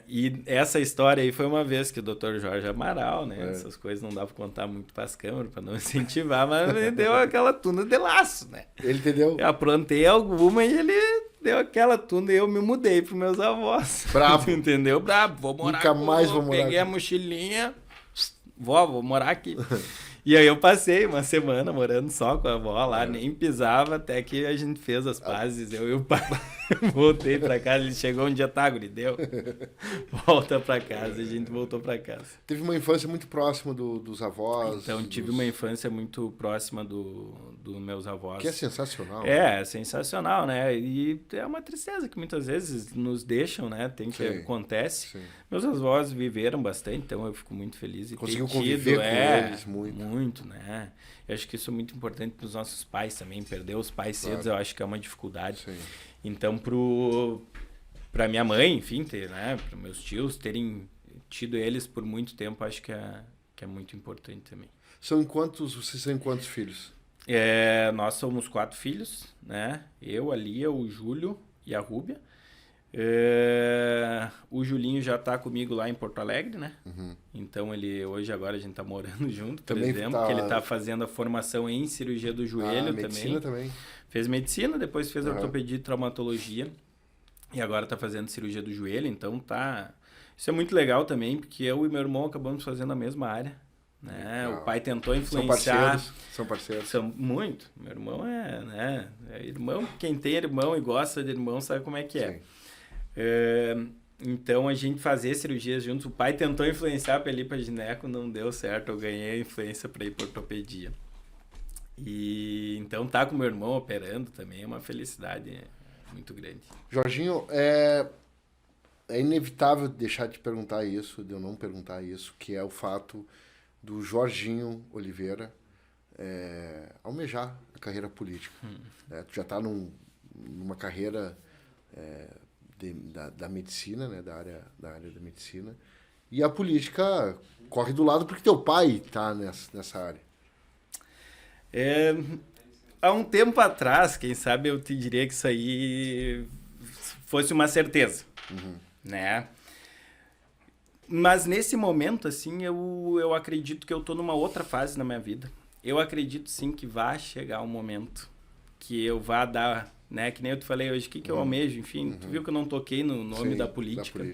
E essa história aí foi uma vez que o Dr. Jorge Amaral, né? Essas coisas não dá pra contar muito pras câmeras, pra não incentivar, mas me deu aquela tuna de laço, né? Ele entendeu? Eu aprontei alguma e ele deu aquela tuna e eu me mudei pros meus avós. Bravo. Entendeu? Bravo. Vou morar Nunca mais vou morar Peguei aqui. A mochilinha, vou morar aqui. E aí eu passei uma semana morando só com a avó lá, nem pisava, até que a gente fez as pazes, eu e o pai. Voltei pra casa, ele chegou um dia, guri, deu. Volta pra casa, a gente voltou pra casa. Teve uma infância muito próxima dos avós. Então, tive uma infância muito próxima dos meus avós. Que é sensacional. É sensacional, né? E é uma tristeza que muitas vezes nos deixam, né? Acontece. Sim. Meus avós viveram bastante, então eu fico muito feliz. E conseguiu conviver com eles muito. Muito, né? Eu acho que isso é muito importante para os nossos pais também. Perder os pais cedo, eu acho que é uma dificuldade. Sim. Então, para minha mãe, enfim, né? Para meus tios terem tido eles por muito tempo, acho que é muito importante também. Vocês são quantos filhos? Nós somos 4 filhos, né? Eu, a Lia, o Júlio e a Rúbia. O Julinho já está comigo lá em Porto Alegre, né? Então, agora a gente está morando junto, por exemplo, porque ele está fazendo a formação em cirurgia do joelho também. Fez medicina, depois fez ortopedia e traumatologia. E agora está fazendo cirurgia do joelho, então tá Isso é muito legal também, porque eu e meu irmão acabamos fazendo a mesma área, né? O pai tentou influenciar. São parceiros. São muito. Meu irmão né? Irmão, quem tem irmão e gosta de irmão sabe como é que é. Então, a gente fazia cirurgias juntos. O pai tentou influenciar para ele ir para gineco, não deu certo. Eu ganhei a influência para ir para ortopedia. E então, tá com meu irmão operando também é uma felicidade muito grande. Jorginho, é inevitável deixar de perguntar isso, de eu não perguntar isso, que é o fato do Jorginho Oliveira almejar a carreira política. Tu já está numa carreira da medicina, né, da área da medicina, e a política corre do lado porque teu pai está nessa área. Há um tempo atrás, quem sabe eu te diria que isso aí fosse uma certeza, né? Mas nesse momento, assim, eu acredito que eu tô numa outra fase na minha vida. Eu acredito, sim, que vai chegar um momento que eu vá dar, né? Que nem eu te falei hoje, o que eu almejo, enfim. Tu viu que eu não toquei no nome da política.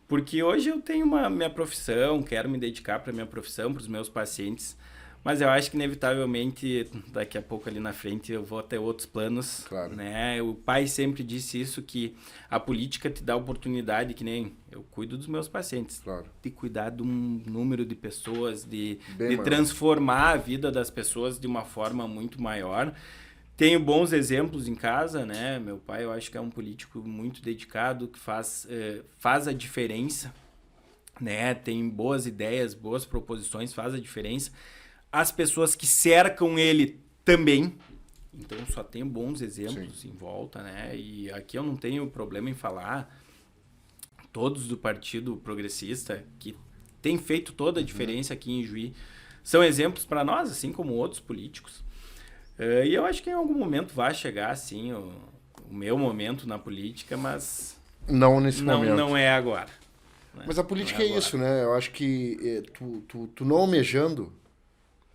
Porque hoje eu tenho minha profissão, quero me dedicar para minha profissão, para os meus pacientes. Mas eu acho que, inevitavelmente, daqui a pouco ali na frente, eu vou ter outros planos. Claro. Né? O pai sempre disse isso, que a política te dá oportunidade, que nem eu cuido dos meus pacientes. Claro. De cuidar de um número de pessoas, de transformar a vida das pessoas de uma forma muito maior. Tenho bons exemplos em casa, né? Meu pai, eu acho que é um político muito dedicado, que faz a diferença, né? Tem boas ideias, boas proposições, faz a diferença. As pessoas que cercam ele também. Então, só tenho bons exemplos em volta, né? E aqui eu não tenho problema em falar. Todos do Partido Progressista, que tem feito toda a diferença aqui em Juí, são exemplos para nós, assim como outros políticos. E eu acho que em algum momento vai chegar, assim, o meu momento na política, mas... Não nesse momento. Não é agora. Né? Mas a política é isso, né? Eu acho que tu não almejando...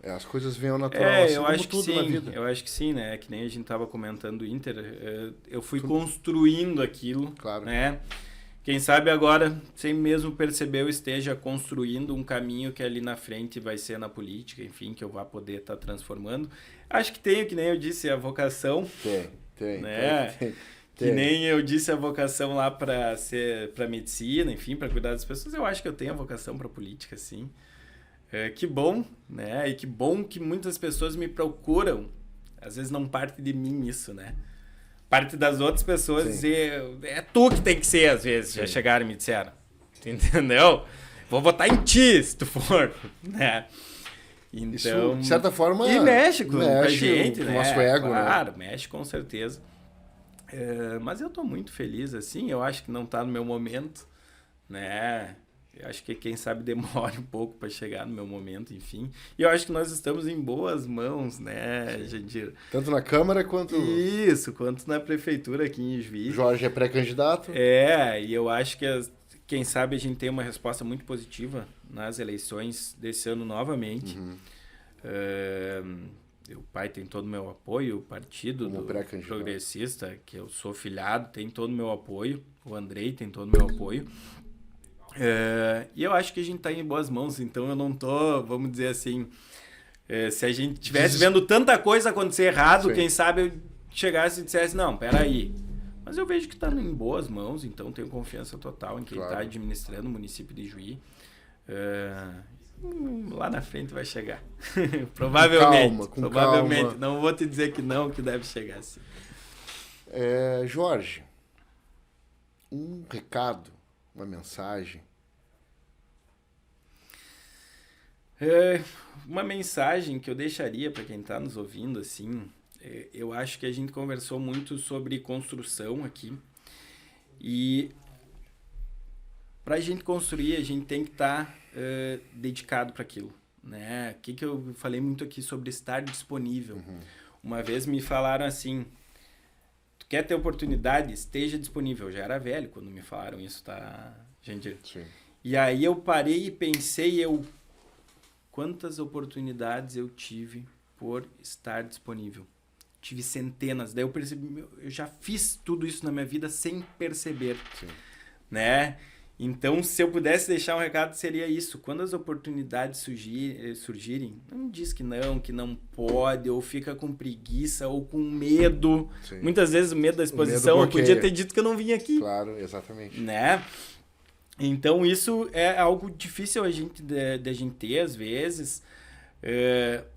as coisas vêm ao natural, assim eu como acho tudo que sim, na vida. Eu acho que sim, né? Que nem a gente tava comentando do Inter. Eu fui construindo aquilo, claro. Né? Quem sabe agora, sem mesmo perceber, eu esteja construindo um caminho que ali na frente vai ser na política, enfim, que eu vá poder estar transformando. Acho que tenho, que nem eu disse, a vocação. Tem. Que nem eu disse a vocação lá para medicina, enfim, para cuidar das pessoas. Eu acho que eu tenho a vocação para política, sim. Que bom, né? E que bom que muitas pessoas me procuram. Às vezes não parte de mim isso, né? Parte das outras pessoas dizer, é tu que tem que ser, às vezes. Já chegaram e me disseram. Entendeu? Vou votar em ti, se tu for, né? Então, isso, de certa forma... E mexe com a gente, com né? o nosso ego, claro, né? mexe com certeza. Mas eu tô muito feliz, assim. Eu acho que não tá no meu momento, né? Eu acho que quem sabe demora um pouco para chegar no meu momento, enfim. E eu acho que nós estamos em boas mãos, né, Jandir? Tanto na Câmara quanto... Isso, quanto na Prefeitura aqui em Juí. Jorge é pré-candidato. E eu acho que, quem sabe, a gente tem uma resposta muito positiva nas eleições desse ano novamente. O pai tem todo o meu apoio, o Partido do Progressista, que eu sou filiado, tem todo o meu apoio. O Andrei tem todo o meu apoio. E eu acho que a gente está em boas mãos, então eu não tô, vamos dizer assim, se a gente estivesse vendo tanta coisa acontecer errado, quem sabe eu chegasse e dissesse, não, peraí. Mas eu vejo que está em boas mãos, então tenho confiança total em quem está administrando o município de Juí. Lá na frente vai chegar. Provavelmente. Com calma. Não vou te dizer que não, que deve chegar sim. Jorge, um recado, uma mensagem? Uma mensagem que eu deixaria para quem está nos ouvindo, assim, eu acho que a gente conversou muito sobre construção aqui, e para a gente construir, a gente tem que estar dedicado para aquilo, né? O que eu falei muito aqui sobre estar disponível. Uma vez me falaram assim, tu quer ter oportunidade? Esteja disponível. Eu já era velho quando me falaram isso, tá, Jandir? Sim. E aí eu parei e pensei, quantas oportunidades eu tive por estar disponível. Tive centenas. Daí eu percebi, eu já fiz tudo isso na minha vida sem perceber. Sim. Né? Então, se eu pudesse deixar um recado, seria isso. Quando as oportunidades surgirem, não diz que não pode, ou fica com preguiça, ou com medo. Sim. Muitas vezes o medo da exposição, eu podia ter dito que eu não vim aqui. Claro, exatamente. Né? Então, isso é algo difícil de a gente ter, às vezes,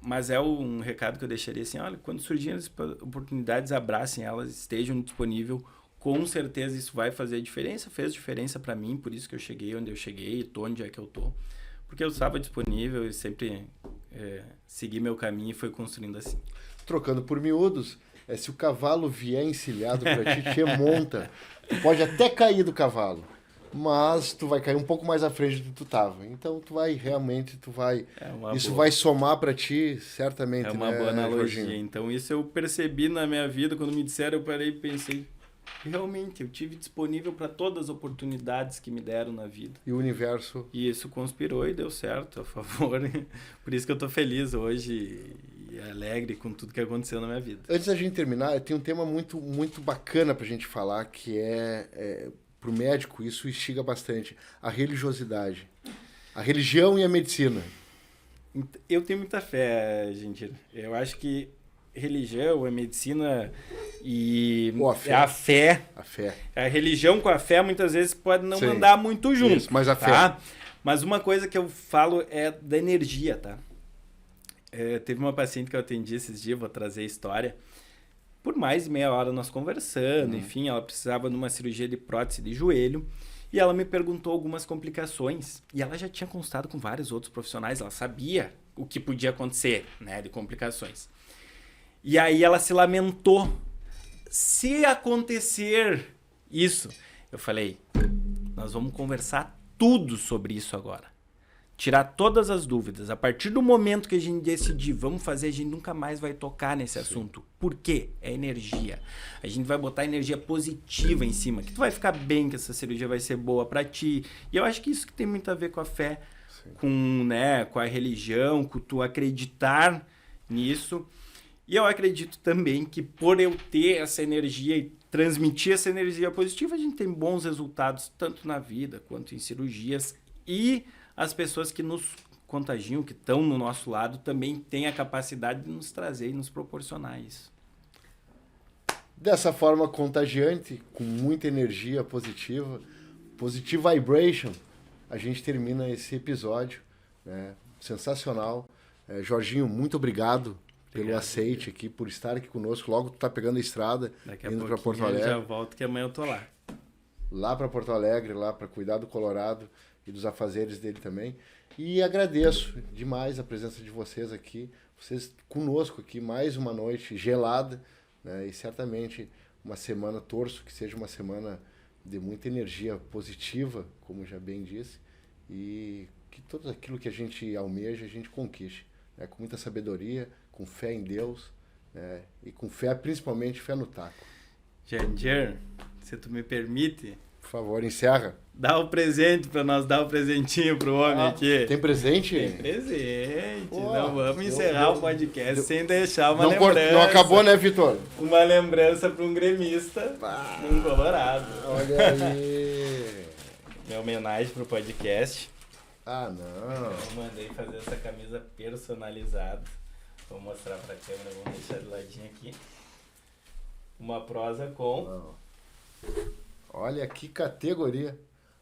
mas é um recado que eu deixaria assim, olha, quando surgirem as oportunidades, abracem elas, estejam disponíveis. Com certeza isso vai fazer diferença, fez diferença para mim, por isso que eu cheguei onde eu cheguei, tô onde é que eu tô. Porque eu estava disponível e sempre segui meu caminho e foi construindo assim. Trocando por miúdos, se o cavalo vier encilhado para ti, te monta. Tu pode até cair do cavalo, mas tu vai cair um pouco mais à frente do que tu tava. Então tu vai realmente, isso vai somar para ti, certamente. É uma boa analogia. Jorginho? Então isso eu percebi na minha vida, quando me disseram, eu parei e pensei, realmente, eu tive disponível para todas as oportunidades que me deram na vida. E o universo... E isso conspirou e deu certo, a favor. Por isso que eu tô feliz hoje e alegre com tudo que aconteceu na minha vida. Antes da gente terminar, tem um tema muito, muito bacana pra gente falar, que pro médico, isso instiga bastante, a religiosidade. A religião e a medicina. Eu tenho muita fé, gente. Eu acho que religião, a medicina e a fé. A fé. A religião com a fé muitas vezes pode não andar muito junto. Isso, mas a fé. Tá? Mas uma coisa que eu falo é da energia, tá? Teve uma paciente que eu atendi esses dias, vou trazer a história. Por mais de meia hora nós conversando, enfim, ela precisava de uma cirurgia de prótese de joelho. E ela me perguntou algumas complicações. E ela já tinha consultado com vários outros profissionais, ela sabia o que podia acontecer, né, de complicações. E aí ela se lamentou. Se acontecer isso, eu falei, nós vamos conversar tudo sobre isso agora. Tirar todas as dúvidas. A partir do momento que a gente decidir, vamos fazer, a gente nunca mais vai tocar nesse assunto. Por quê? É energia. A gente vai botar energia positiva em cima, que tu vai ficar bem, que essa cirurgia vai ser boa pra ti. E eu acho que isso que tem muito a ver com a fé, com a religião, com tu acreditar nisso. E eu acredito também que por eu ter essa energia e transmitir essa energia positiva, a gente tem bons resultados tanto na vida quanto em cirurgias. E as pessoas que nos contagiam, que estão no nosso lado, também têm a capacidade de nos trazer e nos proporcionar isso. Dessa forma contagiante, com muita energia positiva, positive vibration, a gente termina esse episódio, né? Sensacional. Jorginho, muito obrigado pelo aceite aqui, por estar aqui conosco. Logo tu tá pegando a estrada, indo para Porto Alegre. Eu já volto, que amanhã eu tô lá. Lá para Porto Alegre, lá para cuidar do Colorado e dos afazeres dele também. E agradeço demais a presença de vocês aqui, vocês conosco aqui, mais uma noite gelada, né? E certamente uma semana, torço que seja uma semana de muita energia positiva, como já bem disse, e que tudo aquilo que a gente almeja, a gente conquiste, né? Com muita sabedoria, com fé em Deus, né? E com fé, principalmente fé no taco. Jandir, se tu me permite... Por favor, encerra. Dá o presente para nós dar o presentinho pro homem aqui. Tem presente? Tem presente. Pô, não vamos encerrar o podcast sem deixar uma lembrança. Não acabou, né, Vitor? Uma lembrança para um gremista num Colorado. Olha aí. Minha homenagem pro podcast. Ah, não. Eu mandei fazer essa camisa personalizada. Vou mostrar pra câmera, vamos deixar de ladinho aqui. Uma prosa com... Olha que categoria.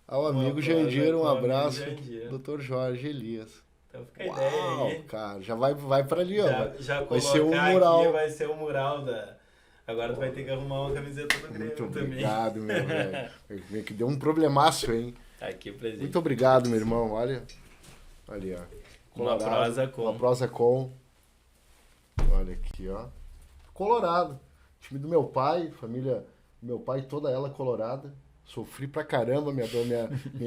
Ao amigo Jandir, um abraço. Dr. Jorge Elias. Então fica a ideia aí. Cara, já vai pra ali, ó. Já vai ser um mural. Aqui, vai ser o mural da... Agora tu vai ter que arrumar uma camiseta do Grêmio também. Muito obrigado, meu velho. Que deu um problemaço, hein? Tá aqui o presente. Muito obrigado, meu irmão. Olha. Ali, ó. Colorado, uma prosa com. Olha aqui, ó. Colorado. Time do meu pai, família... Meu pai, toda ela colorada. Sofri pra caramba minha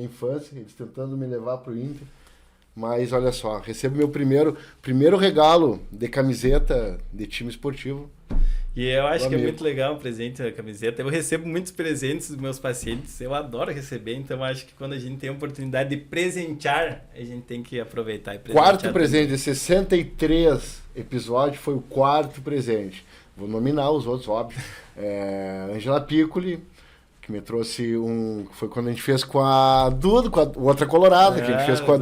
infância, eles tentando me levar pro Inter. Mas olha só, recebo meu primeiro regalo de camiseta de time esportivo. E eu acho que é muito legal o presente da camiseta. Eu recebo muitos presentes dos meus pacientes, eu adoro receber, então acho que quando a gente tem a oportunidade de presentear, a gente tem que aproveitar e presentear. Quarto presente de 63 episódios foi o quarto presente. Vou nominar os outros, óbvio. Angela Piccoli, que me trouxe foi quando a gente fez com a Duda, com a outra colorada, que a gente fez com a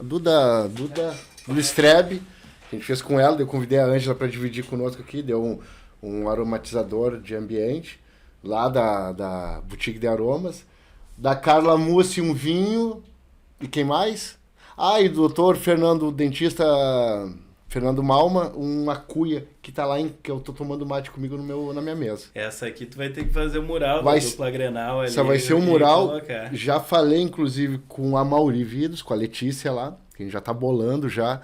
Duda Strebe, que a gente fez com ela, eu convidei a Ângela para dividir conosco aqui, deu um aromatizador de ambiente, lá da Boutique de Aromas, da Carla Mussi um vinho, e quem mais? E do doutor Fernando, dentista Fernando Malma, uma cuia que tá lá, que eu tô tomando mate comigo na minha mesa. Essa aqui tu vai ter que fazer o mural da dupla Grenal ali. Essa vai ser um mural, já falei inclusive com a Mauri Vidos, com a Letícia lá, que a gente já tá bolando já,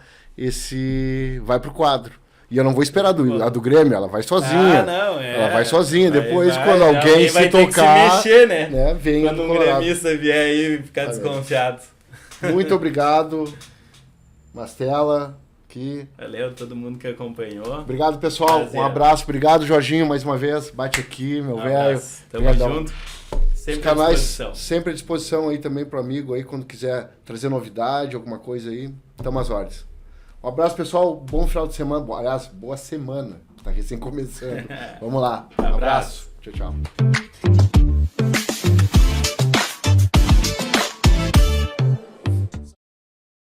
vai pro quadro. E eu não vou esperar a do Grêmio, ela vai sozinha. Ela vai sozinha. Depois, quando alguém se tocar, se mexer, né? Vem quando um gremista vier aí e ficar desconfiado. Muito obrigado, Mastella. Aqui. Valeu, todo mundo que acompanhou. Obrigado, pessoal. Um abraço. Obrigado, Jorginho, mais uma vez. Bate aqui, meu velho. Tamo junto. Sempre à disposição. Sempre à disposição aí também pro amigo aí, quando quiser trazer novidade, alguma coisa aí. Tamo às ordens. Um abraço, pessoal. Bom final de semana. Aliás, boa semana. Tá recém começando. Vamos lá. Abraço. Tchau, tchau.